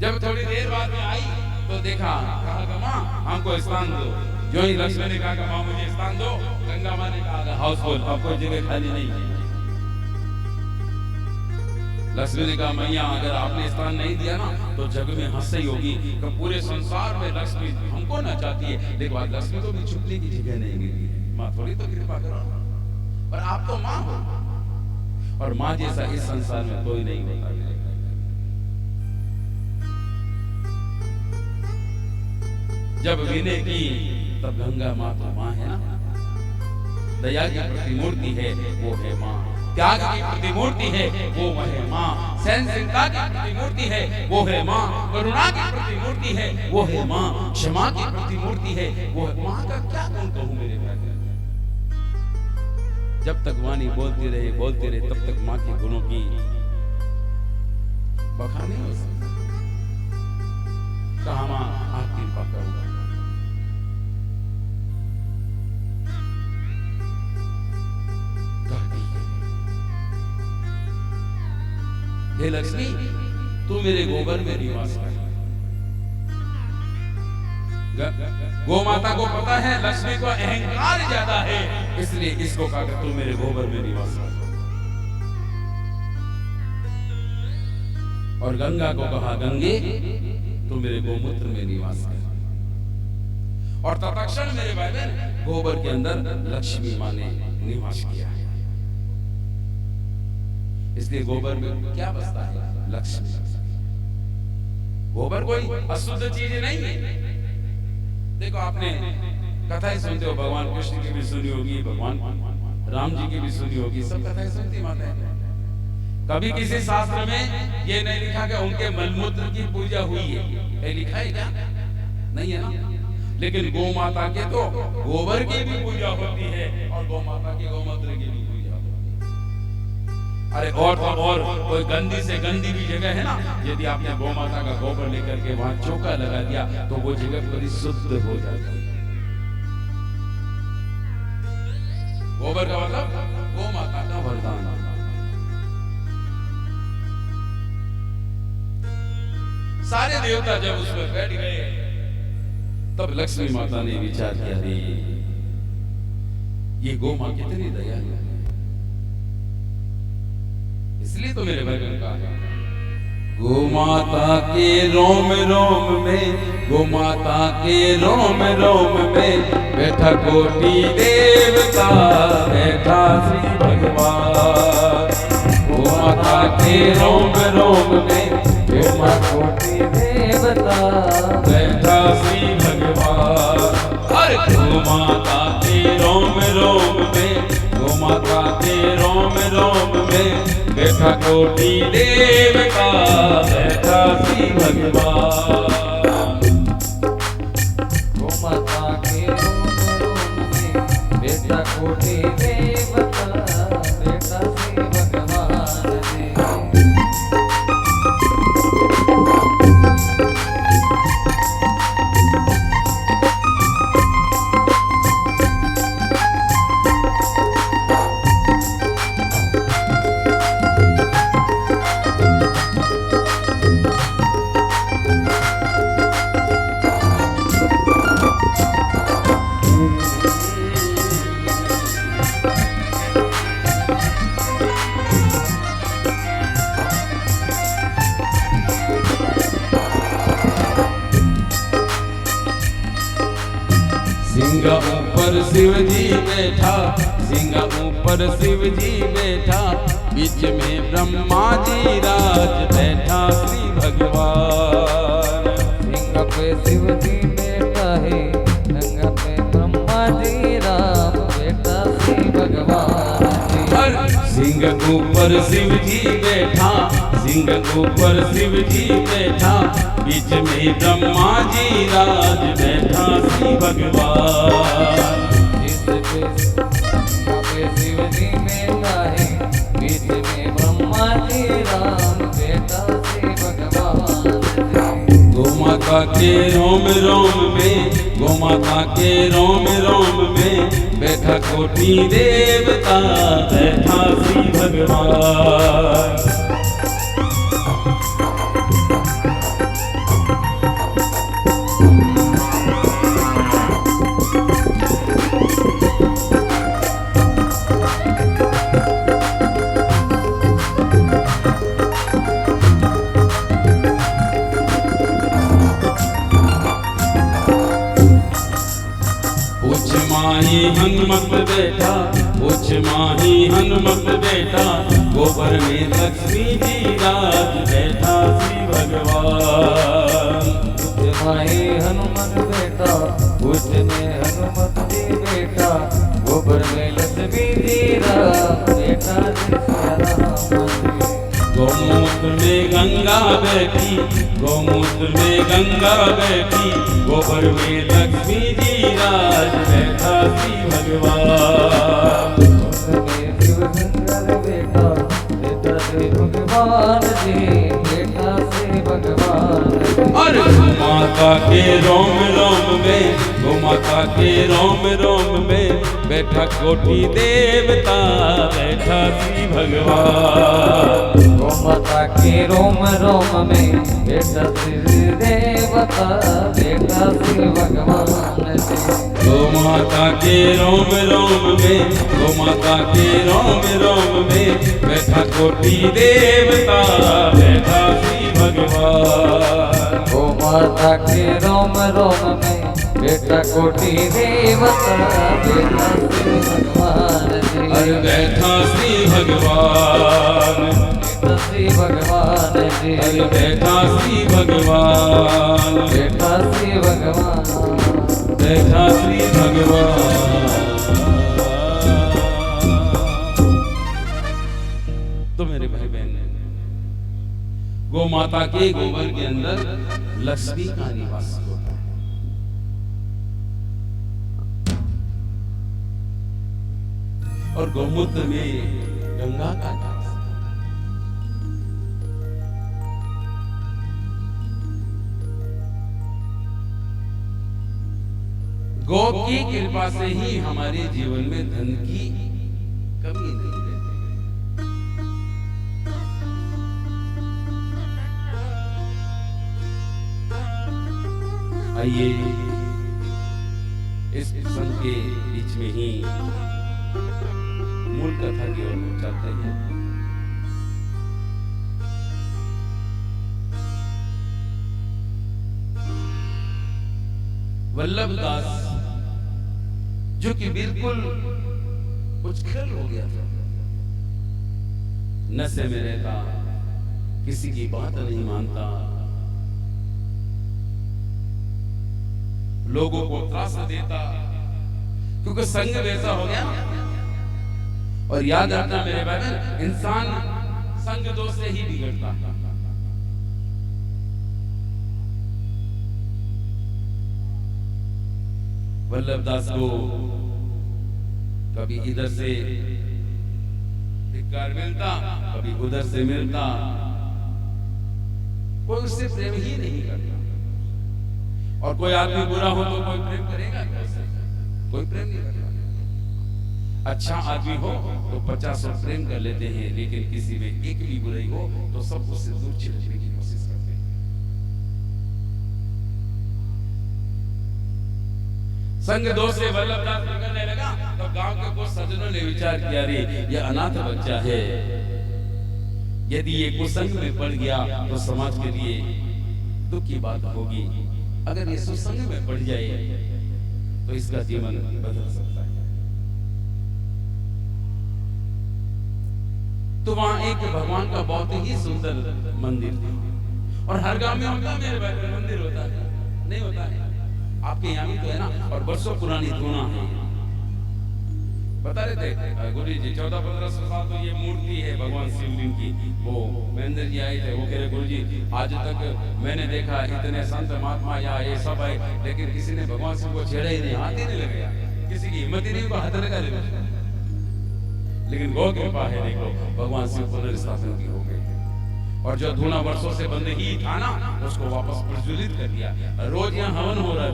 जब थोड़ी देर बाद में आई तो देखा, कहा कि मां हमको स्थान दो। जो ही लक्ष्मी ने कहा कि मां मुझे स्थान दो, गंगा मां ने कहा हाउसफुल, अब कोई जगह खाली नहीं है। लक्ष्मी ने कहा मैया अगर आपने स्थान नहीं दिया ना तो जग में हंसी होगी कि पूरे संसार में लक्ष्मी हमको ना चाहती है, लेकिन आज लक्ष्मी को भी छुपने की जगह नहीं मिली है। मां थोड़ी तो कृपा करो, और आप तो मां हो, और मां जैसा इस संसार में कोई नहीं होता। जब विनय की तब गंगा मां तो मां है ना, दया की प्रतिमूर्ति है वो है मां, त्याग की प्रतिमूर्ति है वो है मां, सहनशीलता की प्रतिमूर्ति है वो है मां, करुणा की प्रतिमूर्ति है वो है मां, क्षमा की प्रतिमूर्ति है वो है मां। का क्या गुण कहूं मेरे भाई? जब तक वाणी बोलती रहे तब तक मां के गुणों की बखान नहीं हो सकती। कहा मां आपकी कृपा करूंगा। हे लक्ष्मी तू मेरे गोबर में निवास कर। गौ माता को पता है लक्ष्मी को अहंकार ज्यादा है, इसलिए इसको कहा कि तू मेरे गोबर में निवास कर। और गंगा को कहा गंगे तू मेरे गोमूत्र में निवास कर। और तत्क्षण मेरे भाई बहन गोबर के अंदर लक्ष्मी मां ने निवास किया है। इसलिए गोबर में क्या बसता है? लक्ष्मी। गोबर कोई अशुद्ध चीज नहीं है। देखो आपने कथाएं सुनते हो, भगवान कृष्ण की भी सुनी होगी, भगवान राम जी की भी सुनी होगी, सब कथाएं सुनती माताएं। कभी किसी शास्त्र में ये नहीं लिखा कि उनके मलमूत्र की पूजा हुई है, ये लिखा है क्या? नहीं है ना। लेकिन गौ माता के तो गोबर की भी पूजा होती है और गौ माता के गौमूत्र की भी पूजा होती है। अरे और तो और कोई गंदी से गंदी भी जगह है ना, यदि आपने गौ माता का गोबर लेकर के वहां चौका लगा दिया तो वो जगह पूरी शुद्ध हो जाती है। गोबर का मतलब गौ माता का वरदान। सारे देवता जब उस पर बैठ गए तब लक्ष्मी माता ने विचार किया, रे ये गौ मां कितनी दयालु है, इसलिए तो मेरे भगवान का है गौ माता के रोम रोम में, गौ माता के रोम रोम में बैठा कोटि देवता, बैठा श्री भगवान। गौ माता के रोम रोम में बैठा कोटि देवता, बैठा श्री भगवान। अरे गौ माता के रोम रोम में, गौ माता के रोम रोम में बैठा कोटि देवता, बैठा श्री भगवान। गौ माता के रोम रोम में बैठा कोटि देवता, बैठा श्री भगवान जी। सिंह ऊपर शिव जी बैठा, सिंह ऊपर शिव जी बैठा, बीच में ब्रह्मा जी राज, बैठा श्री भगवान। सिंह पे शिव जी बैठा है, सिंह पे ब्रह्मा जी राम, बैठा श्री भगवान जी। सिंह ऊपर शिव जी बैठा, सिंह ऊपर शिव जी बैठा, बीच में ब्रह्मा जी राज, बैठा श्री भगवान। जिस पे शिव जी बैठा है, बीच में ब्रह्मा जी राम, बैठा श्री भगवान जी। गौ माता के रोम रोम में, गौ माता के रोम रोम में बैठा कोटि देवता, बैठा श्री भगवान। माही हनुमत बैठा, पूछ माही हनुमत बैठा, गोबर में लक्ष्मी जी राज, बैठा श्री भगवान। पूछ माही हनुमत बैठा, पूछ में हनुमत जी बैठा, गोबर में लक्ष्मी जी राज, बैठा श्री राम जी। गौमूत्र में गंगा बैठी, गौमूत्र में गंगा बैठी, गोबर में लक्ष्मी जी राज, बैठा श्री भगवान। भगवान जी, बैठा श्री भगवान। अरे गौ माता के रोम रोम में, गौ माता के रोम रोम में बैठा कोटि देवता, बैठा श्री भगवान। गौ माता के रोम रोम में बैठा श्री देवता, बैठा श्री भगवान जी। गौ माता के रोम रोम में, गौ माता के रोम रोम में बैठा कोटि देवता, बैठा श्री भगवान। गौ माता के रोम रोम में बैठा कोटि देवता, बैठा श्री भगवान जी। अरे बैठा श्री भगवान, बैठा श्री भगवान जी। अरे बैठा श्री भगवान, बैठा श्री भगवान। बैठा श्री भगवान। तो मेरे भाई बहन, गौ माता के गोबर के अंदर लक्ष्मी का निवास होता है। और गौमूत्र में गंगा का निवास। गौ की कृपा से ही हमारे जीवन में धन की कमी नहीं रहती। आइए इस प्रसंग के बीच में ही मूल कथा की ओर चलते हैं। वल्लभ दास जो कि बिल्कुल कुछ खेल हो गया था, नशे में रहता, किसी की बात नहीं मानता, लोगों को त्रास देता, क्योंकि संग वैसा हो गया। और याद रखना मेरे भाई, इंसान संग दोष से ही बिगड़ता। वल्लभ दास को कभी इधर से धिक्कार मिलता, कभी उधर से मिलता, कोई उससे प्रेम ही नहीं करता। और कोई आदमी बुरा हो तो कोई प्रेम करेगा कैसे? कोई प्रेम नहीं करता। अच्छा आदमी हो तो 50 प्रेम कर लेते हैं, लेकिन किसी में एक भी बुराई हो तो सब उससे दूर छिपने की कोशिश करते हैं। संग दोष से वल्लभ दास बिगड़ने लगा तो गांव के कुछ सज्जनों ने विचार किया, रे ये अनाथ बच्चा है, यदि ये कुसंग में पड़ गया तो समाज के लिए दुख की बात होगी। अगर ये सुसंग में पड़ जाए तो इसका जीवन बदल सकता है। तो वहां एक भगवान का बहुत ही सुंदर मंदिर था। और हर गांव में होता है मेरे भाई, मंदिर होता है, नहीं होता है? आपके यहाँ भी तो है ना। और बरसों पुरानी धुना है, बता रहे थे गुरु जी 1400-1500 साल तो ये मूर्ति है भगवान शिवलिंग की। वो महेंद्र जी आए थे, वो कह रहे गुरु जी आज तक मैंने देखा इतने संत महात्मा या ये सब आए, लेकिन किसी ने भगवान शिव को छेड़ा ही नहीं, हाथ ही नहीं लगाया, किसी की हिम्मत ही नहीं को हाथ लगा ले। लेकिन गौ कृपा है, देखो भगवान शिव पुनर्स्थापन की हो गई। और जो धुना वर्षों से बंद ही था ना, उसको वापस प्रज्वलित कर दिया। रोज यहाँ हवन हो रहा है।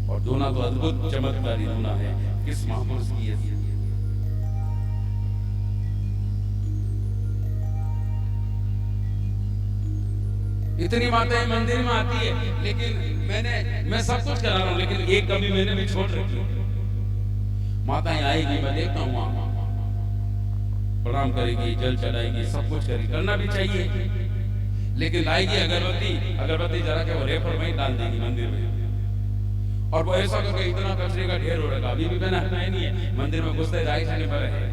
और धुना तो अद्भुत चमत्कारी धुना है, किस महापुरुष की है। इतनी माताएं मंदिर में आती है, लेकिन मैं सब कुछ करा रहा हूँ, लेकिन एक कमी मैंने भी छोड़ रखी। माताएं आएगी, मैं देखता हूँ वहां प्रणाम करेगी, जल चढ़ाएगी, सब कुछ करेगी, करना भी चाहिए। लेकिन लाएगी अगरबत्ती जला के वो रेफर में डाल देगी मंदिर में। और वो ऐसा करके इतना कचरे का ढेर हो रखा, अभी भी मैंने हटाया नहीं है। मंदिर में घुसते जाए जाने पर है,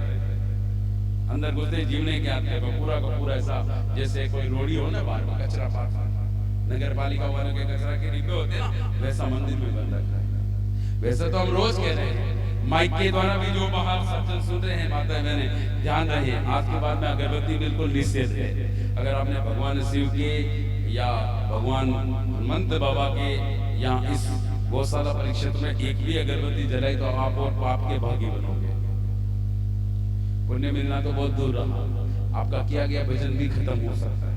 अंदर घुसते जीवने के आते हैं पूरा का पूरा ऐसा जैसे कोई रोड़ी हो ना, बाहर में कचरा पार नगर पालिका वालों के कचरा के डिब्बे होते हैं ना, वैसा मंदिर में बन रखा है। वैसे तो हम रोज कह रहे हैं, माइक के द्वारा भी जो बाहर सज्जन सुन रहे हैं, माता बहने ध्यान रहे, आज के बाद में अगरबत्ती बिल्कुल निषेध है। अगर आपने भगवान शिव के या भगवान हनुमंत बाबा के या इस गौशाला परिक्षेत्र में एक भी अगरबत्ती जलाई तो आप और पाप के भागी बनोगे। पुण्य मिलना तो बहुत दूर रहा, आपका किया गया भजन भी खत्म हो सकता है।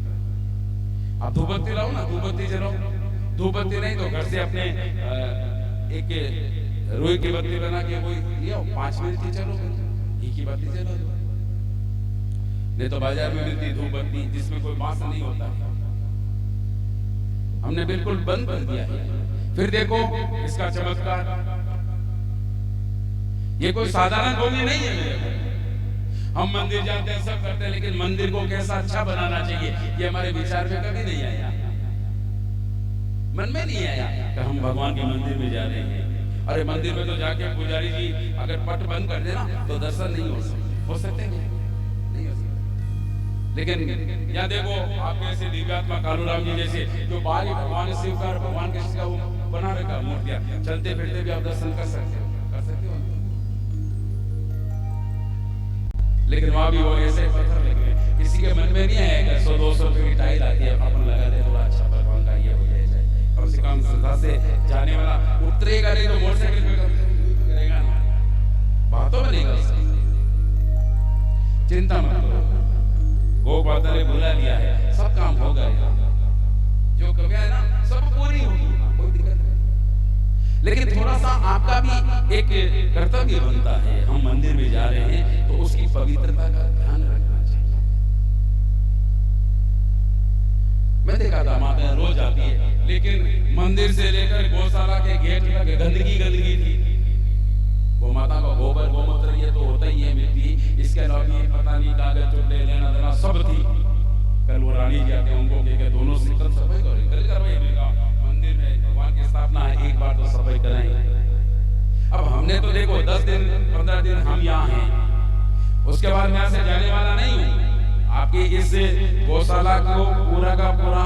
आप धूपबत्ती लाओ ना, धूपबत्ती जलाओ, धूपबत्ती नहीं तो घर से अपने एक रुई की बत्ती बना के कोई लिया, 5 मिनट की चलो, एक ही बत्ती जला दो। नहीं तो बाजार में मिलती धूप बत्ती जिसमें कोई बांस नहीं होता है, हमने बिल्कुल बंद कर दिया है। फिर देखो इसका चमत्कार, ये कोई साधारण भूमि नहीं है मेरे भाई। हम मंदिर जाते हैं, सब करते हैं, लेकिन मंदिर को कैसा अच्छा बनाना चाहिए ये हमारे विचार में कभी नहीं आया, मन में नहीं आया कि हम भगवान के मंदिर में जा रहे हैं। अरे मंदिर में तो जाके पुजारी जी अगर पट बंद कर देना तो दर्शन नहीं हो सकते नहीं हो सकते। लेकिन यहाँ देखो आपके ऐसे दिव्यात्मा कालूराम जी जैसे जो बाहर भगवान शिव का भगवान कृष्ण का वो बना रखा मूर्तियां, चलते फिरते भी आप दर्शन कर सकते हो। लेकिन वहां भी वो ऐसे पत्थर लगे हुए, किसी के मन में नहीं आएगा 100-200 रुपए की टाइल आती है, अपन लगा दे थोड़ा अच्छा भगवान का ये हो जाए। कम से कम संस्था से जाने वाला उतरेगा नहीं तो मोटरसाइकिल पे करेगा ना, बातों में नहीं कर सकते। चिंता मत करो, गो माता ने बुला लिया है, सब काम हो गए, जो कमियां है ना सब पूरी होगी, कोई दिक्कत नहीं। लेकिन थोड़ा सा आपका भी एक कर्तव्य बनता है, हम मंदिर में जा रहे हैं तो उसकी पवित्रता का ध्यान रखना चाहिए। मैं देखा था माता रोज आती है, लेकिन मंदिर से लेकर गौशाला के गेट तक गंदगी थी। वो माता का गोबर गोमूत्र ये तो होता ही है, मिट्टी, इसके अलावा ये पता नहीं कागज चुटले लेना देना सब थी। कल वो रानी जी आते हैं, उनको कह दोनों से कल सफाई करो, मंदिर में भगवान की स्थापना है, एक बार तो सफाई कराएं। अब हमने तो देखो 10 दिन 15 दिन हम यहाँ हैं, उसके बाद मैं यहाँ से जाने वाला नहीं हूँ। आपकी इस गौशाला को पूरा का पूरा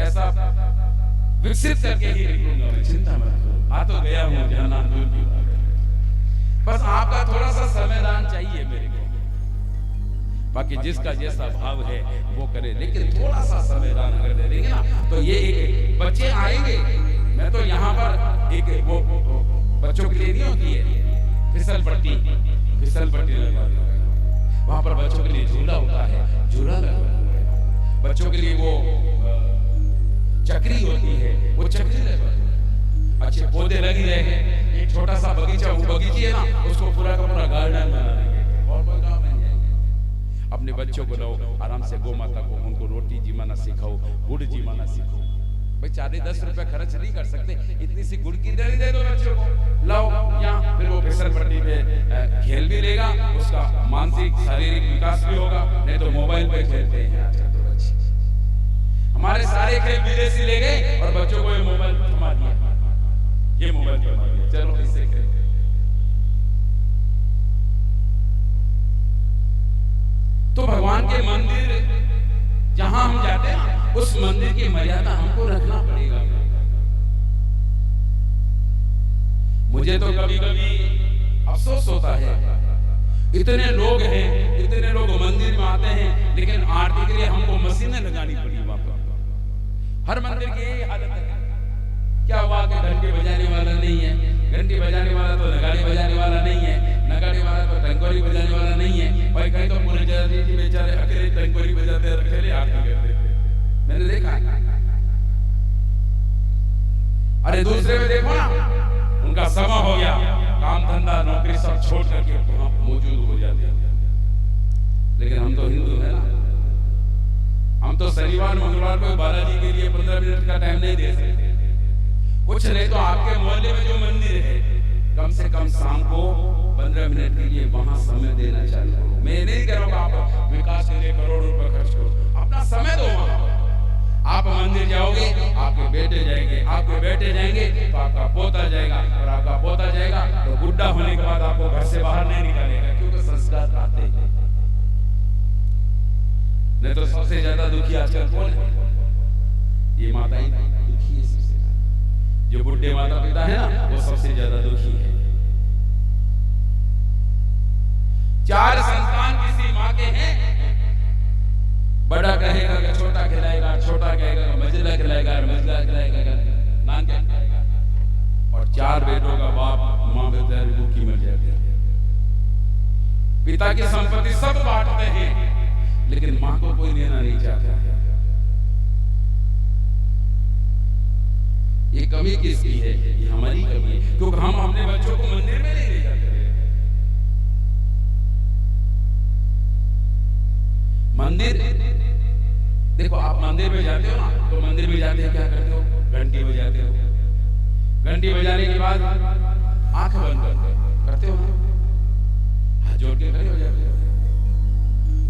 ऐसा विकसित करके ही निकलूंगा मैं, चिंता मत करो। आ तो गया हूँ जाना दूर की बात है, बस आपका थोड़ा सा संविधान चाहिए मेरे को। बाकी जिसका जैसा भाव है वो करे, लेकिन थोड़ा सा संविधान अगर दे देंगे ना तो ये एक बच्चे आएंगे। मैं तो यहाँ पर एक वो बच्चों के लिए नहीं होती है फिसल पट्टी लगवा दूंगा, वहां पर बच्चों के लिए झूला होता है, झूला लगवा दूंगा। बच्चों के लिए वो चक्री होती है, वो चक्री लगवा दूंगा। अच्छे पौधे लग ही रहे हैं, एक छोटा सा बगीचा, वो बगीचे है ना उसको पूरा का पूरा गार्डन बना देंगे, और कोई काम नहीं है। अपने बच्चों को लाओ आराम से, गौ माता को उनको रोटी जीमाना सिखाओ, गुड़ जीमाना सिखाओ। भाई 4-10 रुपए खर्च नहीं कर सकते, इतनी सी गुड़ की दही दे दो बच्चों को, लाओ यहाँ, फिर वो फिसल पट्टी पे खेल भी लेगा, उसका मानसिक शारीरिक विकास भी होगा। नहीं तो मोबाइल पे खेलते हैं आजकल तो बच्चे, हमारे सारे खेल विदेशी ले गए और बच्चों को ये मोबाइल थमा दिया, ये मोबाइल थमा दिया, चलो इससे खेल। तो भगवान के मंदिर जहां हम जाते हैं ना, उस मंदिर की मर्यादा हमको रखना पड़ेगा। मुझे तो कभी कभी अफसोस होता है, इतने लोग हैं, इतने लोग मंदिर में आते हैं, लेकिन आरती के लिए हमको मशीनें लगानी पड़ी वहां पर। हर मंदिर की यही हालत है। क्या हुआ कि घंटी बजाने वाला नहीं है, घंटी बजाने वाला तो नगाड़े बजाने वाला नहीं है, नगाड़े वाला तो टंकोरी बजाने वाला नहीं है। भाई कहीं तो पूरे जी बेचारे अकेले टंकोरी बजाते हैं, अकेले आरती करते हैं, मैंने देखा। अरे दूसरे में देखो ना, उनका समय हो गया, काम धंधा नौकरी सब छोड़ करके वहां मौजूद हो जाते हैं। लेकिन हम तो हिंदू है ना, हम तो शनिवार मंगलवार को बालाजी के लिए 15 मिनट का टाइम नहीं दे सकते। कुछ नहीं तो आपके मोहल्ले में जो मंदिर है, कम से कम शाम को 15 मिनट के लिए वहां समय देना चालू करो। मैं नहीं कह रहा हूं आप विकास के लिए करोड़ों रुपए खर्च करो, अपना समय दो वहां। आप मंदिर जाओगे, आपके बेटे जाएंगे, आपके बेटे जाएंगे तो आपका पोता जाएगा, और आपका पोता जाएगा तो बुढ़ा होने के बाद आपको घर से बाहर नहीं निकालेगा, क्योंकि संस्कार आते हैं। नहीं तो सबसे ज्यादा दुखी आजकल कौन है? ये माता ही दुखी है सबसे, जो बुढ़े माता पिता है ना, वो सबसे ज्यादा दुखी है। 4 संतान किसी माँ के हैं, बड़ा कहेगा कि छोटा खिलाएगा, छोटा कहेगा मजला खिलाएगा, मजला खिलाएगा, नान क्या खिलाएगा। और 4 बेटों का बाप माँ बेचारी भूखी मर जाती है। पिता की संपत्ति सब बांटते हैं, लेकिन माँ को कोई लेना नहीं चाहता। ये कमी किसकी है? ये हमारी कमी है, क्योंकि हम अपने बच्चों को मंदिर में नहीं ले जाते। मंदिर देखो, आप मंदिर में जाते हो ना, तो मंदिर में जाते हैं क्या करते हो? घंटी बजाते हो। घंटी बजाने के बाद आंखें बंद करते हो, हाथ जोड़ के खड़े हो जाते हो।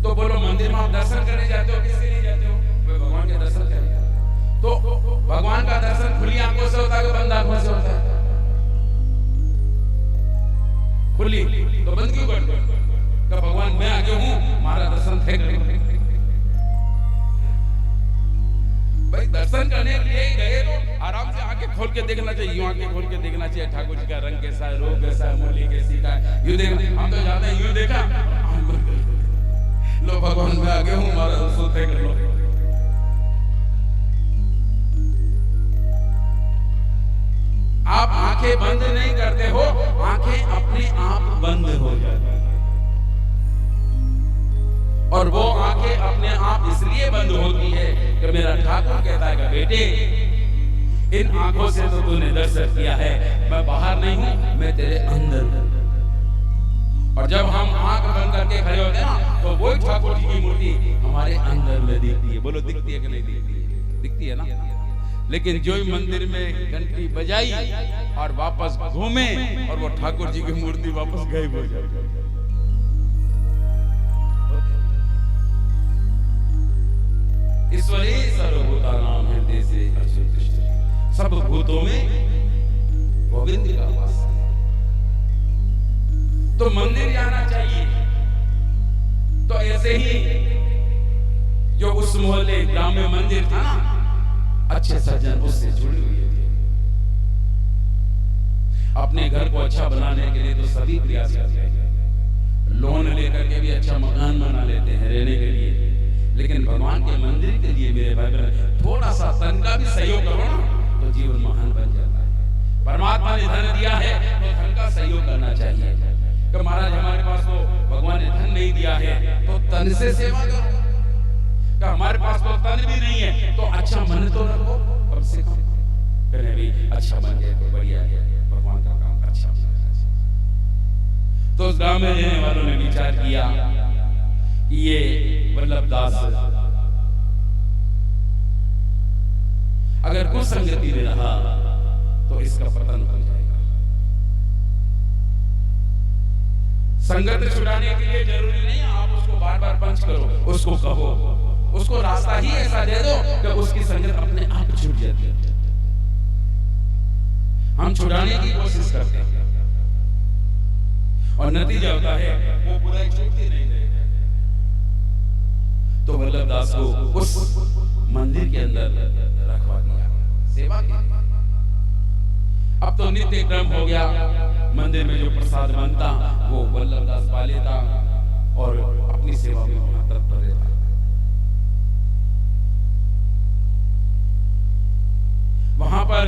तो बोलो मंदिर में आप दर्शन करने जाते हो, किसके लिए जाते हो? भगवान के दर्शन करने। तो भगवान का दर्शन खुली आंखों से होता है कि बंद आंखों से होता है? खुली, तो बंद क्यों करते हो? कि भगवान मैं आगे हूं, हमारा दर्शन थे। भाई दर्शन करने के लिए गए तो आराम से आंखें खोल के देखना चाहिए, यूं आंखें खोल के देखना चाहिए ठाकुर जी का रंग कैसा है, रूप कैसा है, मुरली कैसी का है, यूं देखना। हम तो जाते हैं यूं देखा, लो भगवान में आगे हूं, हमारा सोते कर लो। आप आंखें बंद नहीं करते हो, आंखें अपने आप बंद हो जाती हैं। और वो आंखें अपने आप इसलिए बंद होती है कि मेरा ठाकुर कहता है कि बेटे इन आंखों से तो तूने दर्शन किया है, मैं बाहर नहीं हूं, मैं तेरे अंदर हूं। और जब हम आंख बंद करके खड़े होते हैं ना, तो वो ठाकुर जी की मूर्ति हमारे अंदर में दिखती है। बोलो दिखती है कि नहीं दिखती है? दिखती है ना। लेकिन जो ही मंदिर में घंटी बजाई और वापस घूमे और वो ठाकुर जी की मूर्ति वापस गायब हो जाए। ईश्वरी सर्वभूतानां हृदय से अच्युत, सब भूतों में गोविंद का वास है। तो मंदिर जाना चाहिए। तो ऐसे ही जो उस मोहल्ले ग्राम में मंदिर था ना, अच्छे सज्जन उससे जुड़े हुए थे। अपने घर को अच्छा बनाने के लिए तो सभी प्रयास करते हैं, लोन लेकर के भी अच्छा मकान बना लेते हैं रहने के लिए। लेकिन भगवान के मंदिर के लिए मेरे भाई बहन थोड़ा सा तन का भी सहयोग करो ना, तो जीवन महान बन जाता है। परमात्मा ने धन दिया है तो धन का सहयोग करना चाहिए। कि महाराज हमारे पास तो भगवान ने धन नहीं दिया है, तो तन से सेवा करो। कि हमारे पास तो तन भी नहीं है, तो अच्छा मन तो रखो कम से कम। कहने भी अच्छा बन जाए तो बढ़िया है, भगवान का काम अच्छा हो जाए। तो उस गांव में रहने वालों ने विचार किया कि ये वल्लभ दास अगर कुछ संगति में रहा तो इसका पतन हो जाएगा। संगत छुड़ाने के लिए जरूरी नहीं आप उसको बार बार पंच करो, उसको कहो, उसको रास्ता ही ऐसा दे दो कि उसकी संगत अपने आप छूट जाती है। हम छुड़ाने की कोशिश करते हैं और नतीजा होता है वो बुराई छूटती नहीं है। तो वल्लभ दास को उस मंदिर के अंदर रखवा दिया सेवा के लिए। अब तो नित्य क्रम हो गया, मंदिर में जो प्रसाद बनता वो वल्लभ दास पा लेता और अपनी सेवा में वहां तत्पर रहता। वहां पर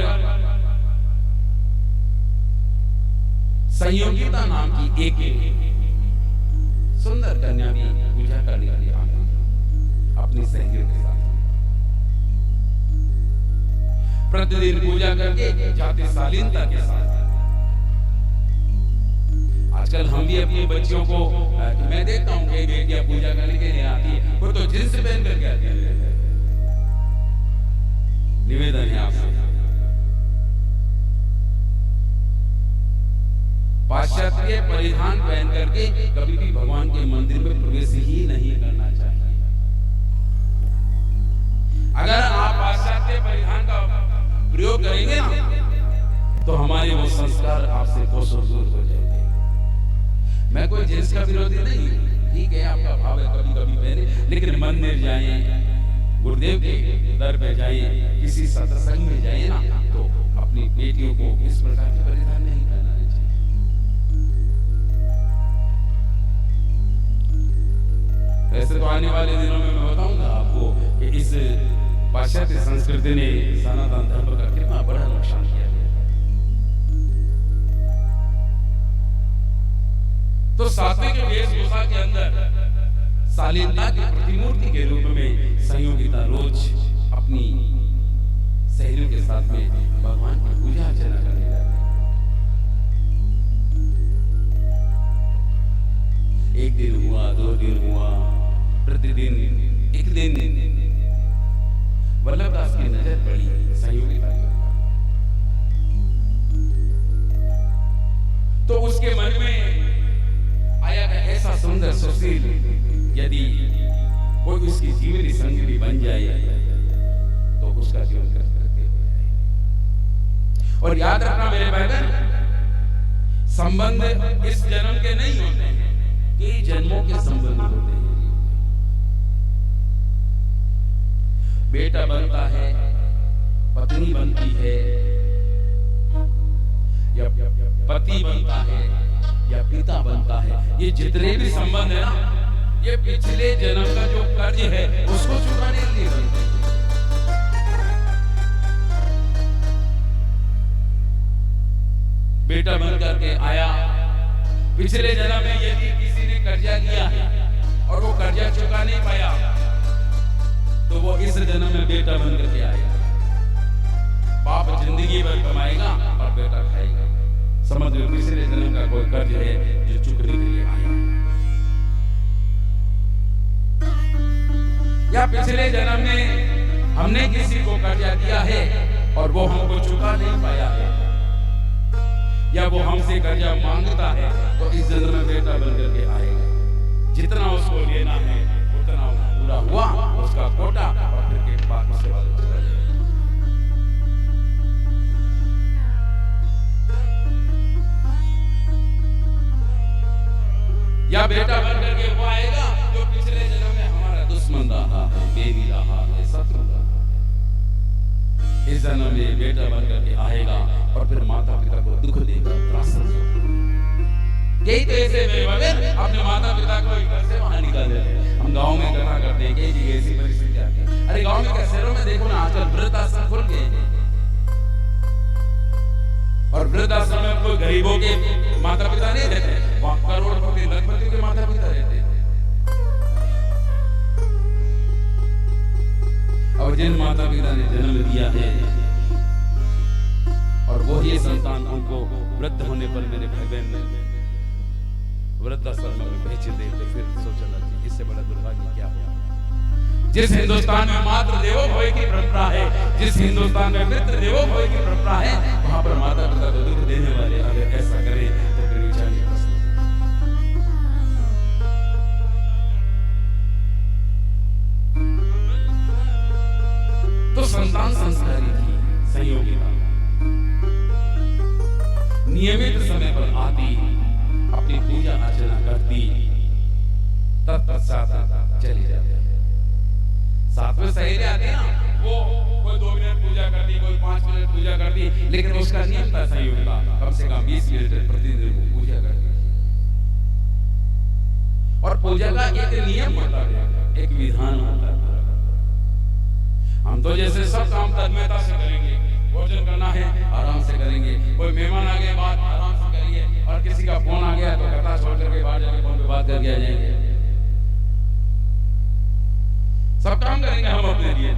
संयोगिता नाम की एक सुंदर कन्या भी पूजा करने के लिए आती अपनी सहेलियों के साथ। प्रतिदिन पूजा करके जाते शालीनता के साथ। आजकल हम भी अपनी बच्चियों को मैं देखता हूँ कई बेटियां पूजा करने के लिए आती है, वो तो जींस पहन करके आती है। निवेदन है आपसे, पाश्चात्य परिधान पहन करके कभी भी भगवान के मंदिर में प्रवेश ही नहीं करना चाहिए। अगर आप पाश्चात्य परिधान का प्रयोग करेंगे ना, तो हमारे वो संस्कार आपसे कोसों दूर हो जाएंगे। मैं कोई जींस का विरोधी नहीं, ठीक है आपका भाव है कभी कभी पहने, लेकिन मंदिर जाएं, गुरुदेव के दर पे जाएं, किसी सत्संग में जाएं ना, तो अपनी बेटियों को इस प्रकार के परिधान नहीं करना चाहिए। वैसे तो आने वाले दिनों में मैं बताऊंगा आपको कि इस पाश्चात्य संस्कृति ने सनातन धर्म का कितना बड़ा नुकसान किया है। तो सात्विक वेशभूषा के अंदर शालीनता की प्रतिमूर्ति के रूप में संयोगिता रोज अपनी सहेलियों के साथ में भगवान की पूजा अर्चना करने जाती है। एक दिन हुआ, 2 दिन हुआ, प्रतिदिन एक दिन वल्लभ दास की नजर पड़ी संयोगिता पर। तो उसके मन में आया कि ऐसा सुंदर सुशील यदि कोई उसकी जीवनी संगिनी बन जाए तो उसका जीवन कृतकृत्य हो जाए। और याद रखना मेरे बहन, संबंध इस जन्म के नहीं होते हैं, कई जन्मों के संबंध होते हैं। बेटा बनता है, पत्नी बनती है, या पति बनता है, या पिता बनता है, ये जितने भी संबंध है ना, ये पिछले जन्म का जो कर्ज है उसको चुकाने के लिए बनते हैं। बेटा बन करके आया, पिछले जन्म में यदि किसी ने कर्जा लिया है और वो कर्जा चुका नहीं पाया, तो वो इस जन्म में बेटा बन करके आएगा। बाप जिंदगी भर कमाएगा और बेटा खाएगा। समझ लो पिछले जन्म का कोई कर्ज है जो चुकने के लिए आया, या पिछले जन्म में हमने किसी को कर्जा दिया है और वो हमको चुका नहीं पाया है, या वो हमसे कर्जा मांगता है, तो इस जन्म में बेटा बन करके आएगा। जितना उसको लेना है उतना पूरा हुआ उसका कोटा, और फिर के बाद उसके बाद चला जाएगा। या बेटा बन करके वो आएगा जो पिछले जन्म में हमारा दुश्मन रहा है, बेबी रहा है, शत्रु रहा है। इस जन्म में बेटा बन करके आएगा और फिर माता पिता को दुख देगा, त्रास देगा। कई तो ऐसे बगैर अपने माता पिता को घर से बाहर निकाल देते हैं। हम गांव में कथा करते हैं, कई जगह ऐसी परिस्थिति आती है। अरे गांव में क्या, शहरों में देखो ना, आजकल वृद्धाश्रम खुल गए हैं, और वृद्धाश्रम में कोई गरीबों के माता पिता नहीं रहते, वहां करोड़पति लखपतियों के माता पिता रहते हैं। और जिन माता पिता ने जन्म दिया है और वही संतान उनको वृद्ध होने पर मेरे भाई बहन वृद्धाश्रम में भेज दे, तो फिर सोचना कि इससे बड़ा दुर्भाग्य क्या होगा। जिस हिंदुस्तान में मातृ देवो भव की परंपरा है, जिस हिंदुस्तान में पितृ देवो भव की परंपरा है, वहां पर माता पिता को दुख देने वाले अगर ऐसा करें तो फिर विचारिए। तो संतान संस्कारी थी, संयोगी था, नियमित समय पर आती, अपनी पूजा अर्चना करती, तत्पश्चात चली जाती। साथ में सहेली आती ना, वो कोई 2 मिनट पूजा करती, कोई 5 मिनट पूजा करती, लेकिन उसका नियम था संयोग का, कम से कम 20 मिनट प्रतिदिन पूजा करती। और पूजा का एक नियम होता है, एक विधान होता है। हम तो जैसे सब काम तन्मयता से करेंगे, भोजन करना है आराम से करेंगे, कोई मेहमान आ गए बात आराम से करिए, और किसी का फोन आ गया तो कथा छोड़ करके बाहर जाके फोन पे बात करके आ जाएंगे। सब काम करेंगे हम अपने लिए।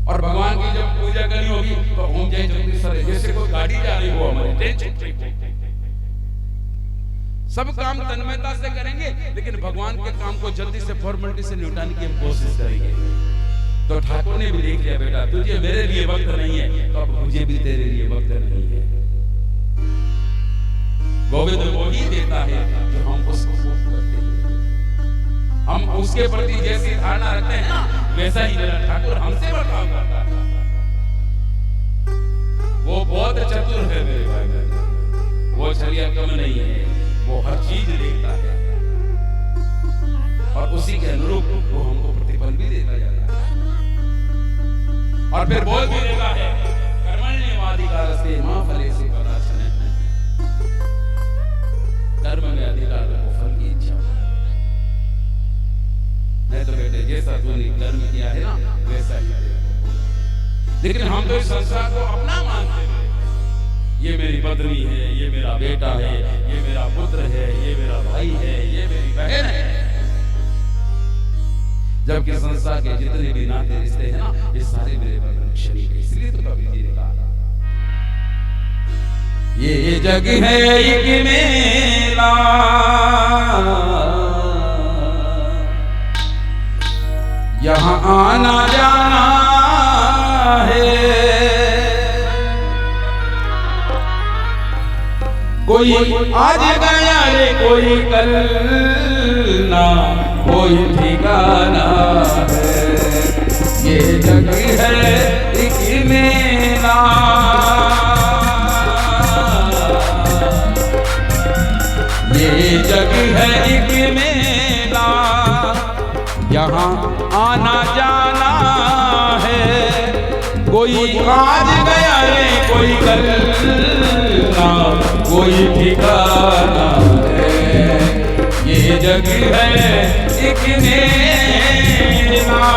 और भगवान की जब पूजा करनी होगी तो ओम जय जगदीश्वर, जैसे कोई गाड़ी जा रही हो हमारी, सब काम तन्मयता से करेंगे, लेकिन भगवान के काम को जल्दी से फॉर्मेलिटी से निपटाने की हम कोशिश करेंगे। तो ठाकुर ने भी देख लिया, बेटा तुझे मेरे लिए वक्त नहीं है, तो अब मुझे भी तेरे लिए वक्त नहीं है। गोविंद वो ही देता है जो हम उसको करते हैं। हम उसके प्रति जैसी धारणा रखते हैं ना, वैसा ही मेरा ठाकुर हमसे बर्ताव करता है। वो बहुत चतुर है मेरे भाई बहन, वो छलिया कम नहीं है, वो हर चीज देखता है और उसी के अनुरूप वो हमको प्रतिफल भी देता जाता है। और फिर बोल भी देता है, कर्मण्येवाधिकारस्ते मा फलेषु कदाचन, कर्म में अधिकार रखो, फल की इच्छा नहीं। तो बेटे जैसा तूने कर्म किया है ना वैसा ही देगा। लेकिन हम तो इस संसार को अपना मानते हैं, ये मेरी पत्नी है, ये मेरा बेटा है, ये मेरा पुत्र है, ये मेरा भाई है, ये मेरी बहन है, जबकि संसार के जितने भी नाते रिश्ते हैं ना, ये सारे मेरे बंधन क्षणिक है। इसलिए तो कबीर जी ने कहा, ये जग है एक मेला, यहाँ आना जाना है, कोई आज गया रे कोई कल ना, कोई ठिकाना है, ये जग है एक मेला, ये जग है एक मेला, यहाँ आना जाना है, कोई आज गया रे कोई कल ना कोई ठिकाना है, ये जग है एक मेला।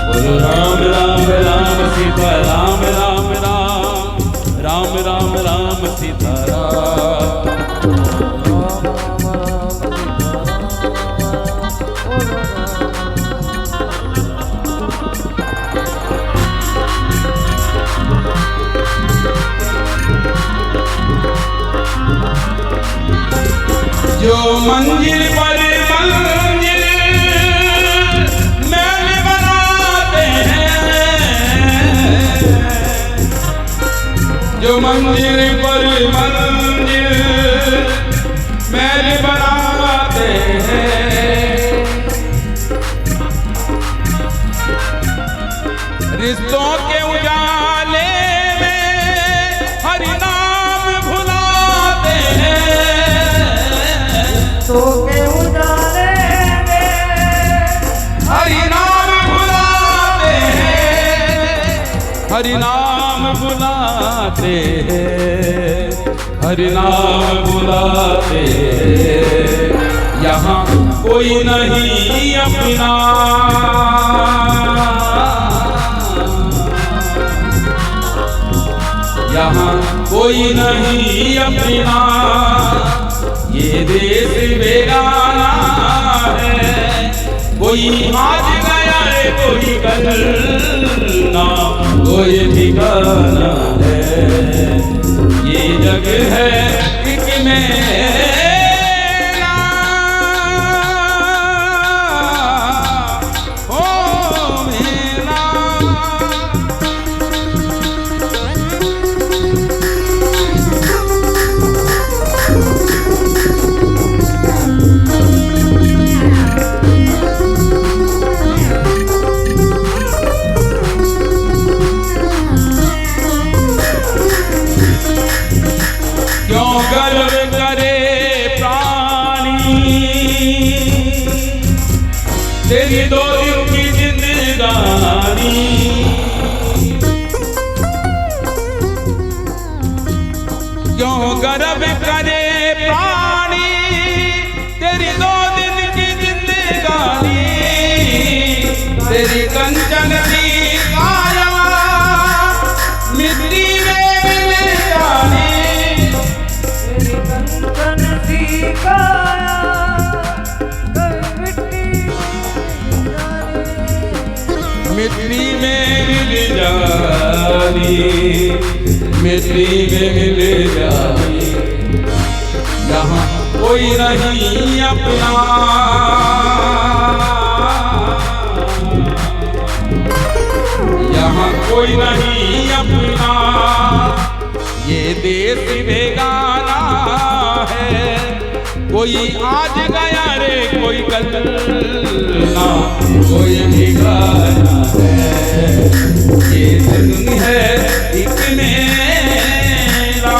बोलो राम राम राम सीता राम राम राम, राम राम राम सीता राम। जो मंजिल पर मंजिल महल बनाते हैं, जो मंजिल पर मंजिल महल बनाते हैं, रिश्तों के उजाले में हरि नाम भुलाते हैं, तो के उजाले में हरि नाम बुलाते हैं, हरि नाम बुलाते हैं, हरि नाम बुलाते हैं। यहाँ कोई नहीं अपना, यहाँ कोई नहीं अपना, ये देश बेगाना है, कोई आज गया है कोई कल ना कोई ठिकाना है, ये जग है एक मेला। ओ मेला गर्व करे प्राणी, तेरी 2 दिन की जिंदगानी, क्यों गर्व करे प्राणी, तेरी 2 दिन की जिंदगानी, तेरी कंचन की काया मिट्टी में मिल जानी, मिट्टी में मिल जानी, मिट्टी में मिल जानी, यहाँ कोई नहीं अपना, यहाँ कोई नहीं अपना, ये देश बेगाना है, कोई आज गया रे कोई कल ना कोई ठिकाना है, ये जग है एक मेला।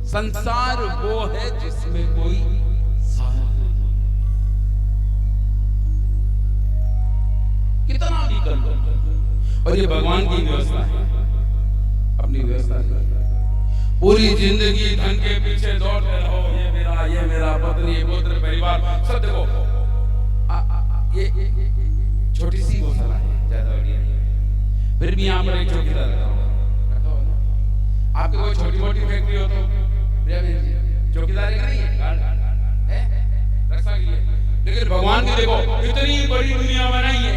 संसार वो है जिसमें कोई साधन नहीं, कितना भी कर लो, और ये भगवान की व्यवस्था है, अपनी व्यवस्था नहीं। पूरी जिंदगी धन के पीछे दौड़ते रहो, ये मेरा पत्नी, पुत्र, परिवार सब देखो, ये छोटी सी गौशाला है, ज्यादा बड़ी नहीं। फिर फिर भी यहाँ पर एक चौकीदार रखा होगा ना। आपके कोई छोटी मोटी फैक्ट्री हो तो प्रिया बहन जी चौकीदार है नहीं है रक्षा के लिए, लेकिन भगवान की देखो इतनी बड़ी दुनिया बनाई है,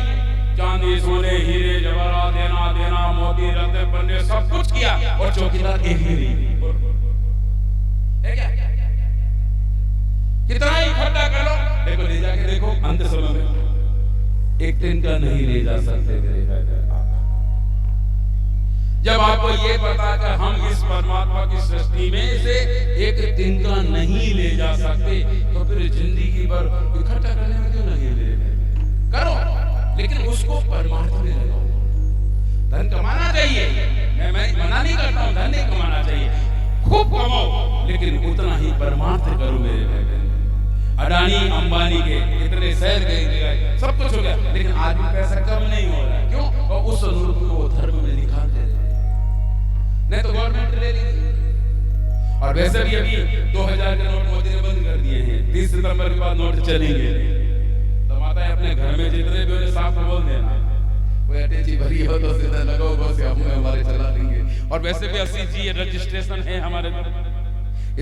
चांदी सोने हीरे जवाहरात देना देना मोती रत्न पन्ने सब कुछ किया और चौकीदार एक ही नहीं है क्या? कितना ही इकट्ठा कर लो, देखो ले जाके देखो अंत समय में एक दिन का नहीं ले जा सकते मेरे भाई। जब आपको ये पता कि हम इस परमात्मा की सृष्टि में से एक दिन का नहीं ले जा सकते तो फिर जिंदगी भर इकट्ठा करने में क्यों लगे मेरे भाई? करो, लेकिन उसको परमार्थ में लगाओ। धन कमाना चाहिए, मैं मना नहीं करता हूं, धन नहीं कमाना चाहिए, खूब कमाओ, लेकिन उतना ही परमार्थ करो मेरे भाई। अडानी अंबानी के इतने शहर गए सब कुछ हो गया, लेकिन आदमी पैसा कम नहीं हो रहा है, क्यों? और उस रूप को धर्म में निकालते रहे, नहीं तो गवर्नमेंट ले ली। और वैसे भी अभी 2000 के नोट मोदी ने बंद कर दिए हैं, 30 सितंबर के बाद नोट चलेंगे। तो माता है अपने घर में जितने भी होने साफ बोल देना, कोई अटैची भरी हो तो सीधा लगाओ, बस हम हमारे चला लेंगे। और वैसे भी 80 जी रजिस्ट्रेशन है हमारे,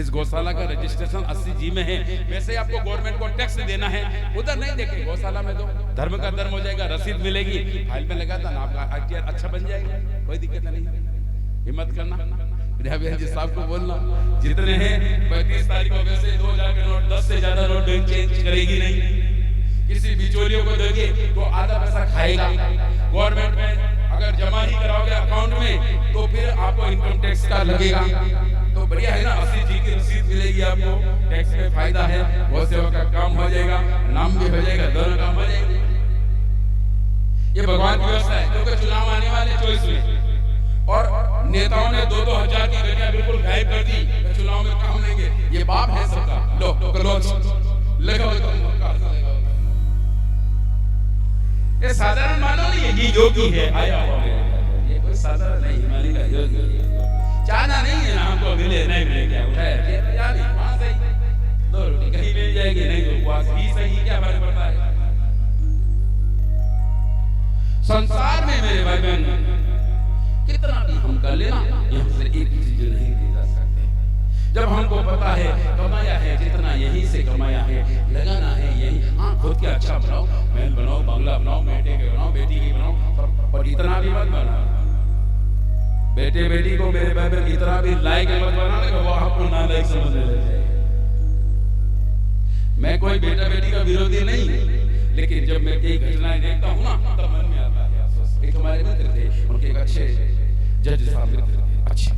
इस गौशाला का रजिस्ट्रेशन 80 जी में है। वैसे आपको गवर्नमेंट को टैक्स देना है, उधर नहीं देखे, गौशाला में दो, धर्म का धर्म हो जाएगा, रसीद मिलेगी, फाइल में लगा था ना, आपका ITR अच्छा बन जाएगा, कोई दिक्कत नहीं। हिम्मत करना, प्रिया बहन जी साहब को बोलना, जितने हैं 35 तारीख को वैसे 2000 के नोट 10 से ज्यादा नोट बैंक चेंज करेगी नहीं। किसी बिचौलियों को दोगे तो आधा पैसा खाएगा। गवर्नमेंट में अगर जमा ही कराओगे अकाउंट में तो फिर आपको इनकम टैक्स का लगेगा। तो बढ़िया है ना, 80 जी की रसीद मिलेगी आपको, टैक्स में फायदा है, बहुत सेवा का काम हो जाएगा, नाम भी हो जाएगा, दोनों काम हो जाएंगे। ये भगवान की व्यवस्था है, क्योंकि चुनाव आने वाले 24 में और नेताओं ने 2-2 हजार की गाड़ियां बिल्कुल गायब कर दी, चुनाव में काम लेंगे, ये बाप है सबका। लो लगाओ, ये साधारण मानो नहीं, ये योगी है आया हुआ है, ये कोई साधारण नहीं, हिमालय का योगी है। चाहना नहीं है ना हमको मिले नहीं मिले, क्या उठाया क्या नहीं, वहां सही 2 रोटी कहीं मिल जाएगी, नहीं तो उपवास ही सही, क्या फर्क पड़ता है? संसार में मेरे भाई बहन कितना भी हम कर लेना, यहाँ से एक चीज नहीं ले जा सकते। जब हमको पता है कमाया है जितना यहीं से कमाया है, लगाना है यही, हाँ खुद के अच्छा बनाओ, महल बनाओ, बंगला बनाओ, बेटे के बनाओ, बेटी के बनाओ, और इतना भी मत बनाओ बेटे बेटी को मेरे भाई बहन, इतना भी लायक मत बनाना कि वो आपको नालायक समझने लग जाए। मैं कोई बेटा बेटी का विरोधी नहीं, लेकिन जब मैं कई घटनाएं देखता हूँ ना, तब मन में आता है अफसोस। एक हमारे मित्र थे, उनके एक अच्छे जज साहब मित्र थे, अच्छे,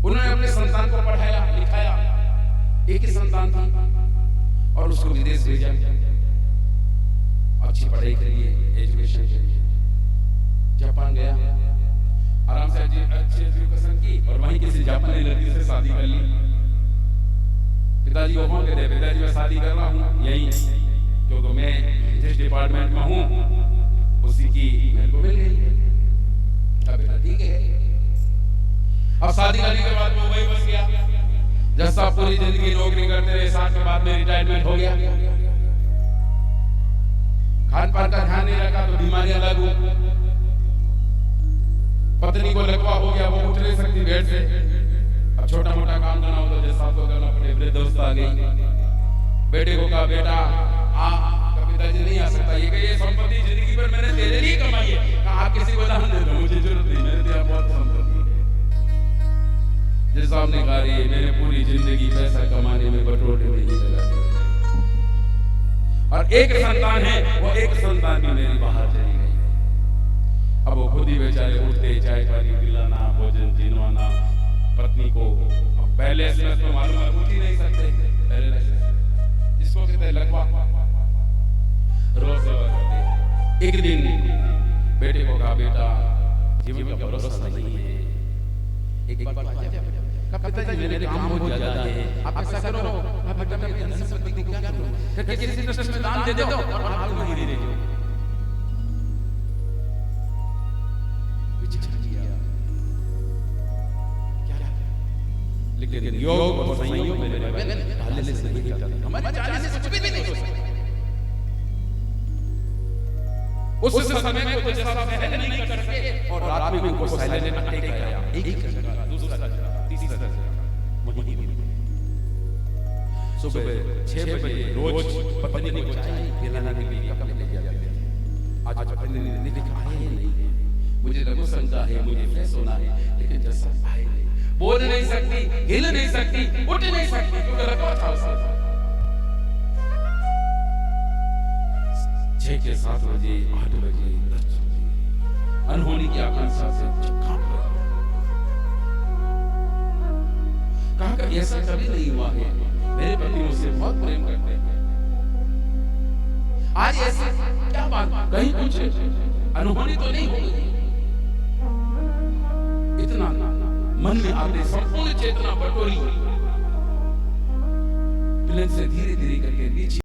उन्होंने अपने संतान को पढ़ाया लिखाया, एक ही संतान था, और उसको विदेश भेजा अच्छी पढ़ाई के लिए, एजुकेशन के लिए। जापान गया, आराम से अच्छी एजुकेशन की, और वहीं किसी जापानी लड़की से शादी कर ली। पिताजी को फोन करते, पिताजी मैं शादी कर रहा हूँ यही, क्योंकि मैं जिस डिपार्टमेंट में हूँ उसी की मेरे को मिल गई। अब बेटा ठीक है, अब शादी करने के बाद वो वही बस गया, जब साहब पूरी जिंदगी नौकरी करते रहे, 60 के बाद में रिटायरमेंट हो गया। खान पान का ध्यान नहीं रखा तो बीमारियां लागू, पत्नी को लकवा हो गया, वो उठ नहीं सकती बेड से। अब छोटा मोटा काम करना हो तो जैसा आपको करना पड़े, वृद्धावस्था आ गई। बेटे को कहा बेटा आ, पिताजी नहीं आ सकता, ये संपत्ति जिंदगी भर मैंने तेरे लिए कमाई है, आप किसी को दान दे दो, मुझे जरूरत नहीं, मेरे पास बहुत संपत्ति है। जिस साहब ने कहा रे मैंने पूरी जिंदगी पैसा कमाने में बटोरे में ही लगा दिया, और एक संतान है, वो एक संतान भी मेरी बाहर चली गई। अब वो खुद ही बेचारे उठते, चाय पानी पिलाना, भोजन जिनवाना पत्नी को। अब पहले से तो मालूम है उठ ही नहीं सकते, पहले जिसको कहते हैं लगवा, रोज सेवा करते। एक दिन बेटे को कहा बेटा जीवन का भरोसा नहीं है, एक बात पिताजी मेरे काम बहुत ज्यादा है, आप ऐसा करो, आप बेटा मेरी धन संपत्ति को क्या करो, किसी ट्रस्ट में दान दे दो और आपको नहीं दे दो। लेकिन योग और संयोग मेरे भाई पहले से नहीं चलता, हमारे जाने से कुछ भी नहीं हो सकता। उस समय में वो जैसा सहन नहीं कर सके और रात में उनको साइलेंट अटैक आया, एक जगह दूसरा जगह तीसरा जगह वहीं सुबह 6 बजे रोज पत्नी को चाय पिलाने के लिए कपड़े ले जाते थे। आज पत्नी ने देखा आए नहीं, मुझे लघु शंका है, मुझे फ्रेश होना है, लेकिन जैसा आए नहीं, बोल नहीं सकती, हिल नहीं सकती, उठ नहीं सकती, क्योंकि रखा था उसके साथ। 6 के 7 बजे 8 बजे 10 बजे अनहोनी की आकांक्षा से कांप रही। कहा कि ऐसा कभी नहीं हुआ है, मेरे पति मुझसे बहुत प्रेम करते हैं, आज ऐसे क्या बात, कहीं कुछ अनहोनी तो नहीं हो गई। इतना मन में आते संपूर्ण चेतना बटोरी, प्लेन से धीरे धीरे करके नीचे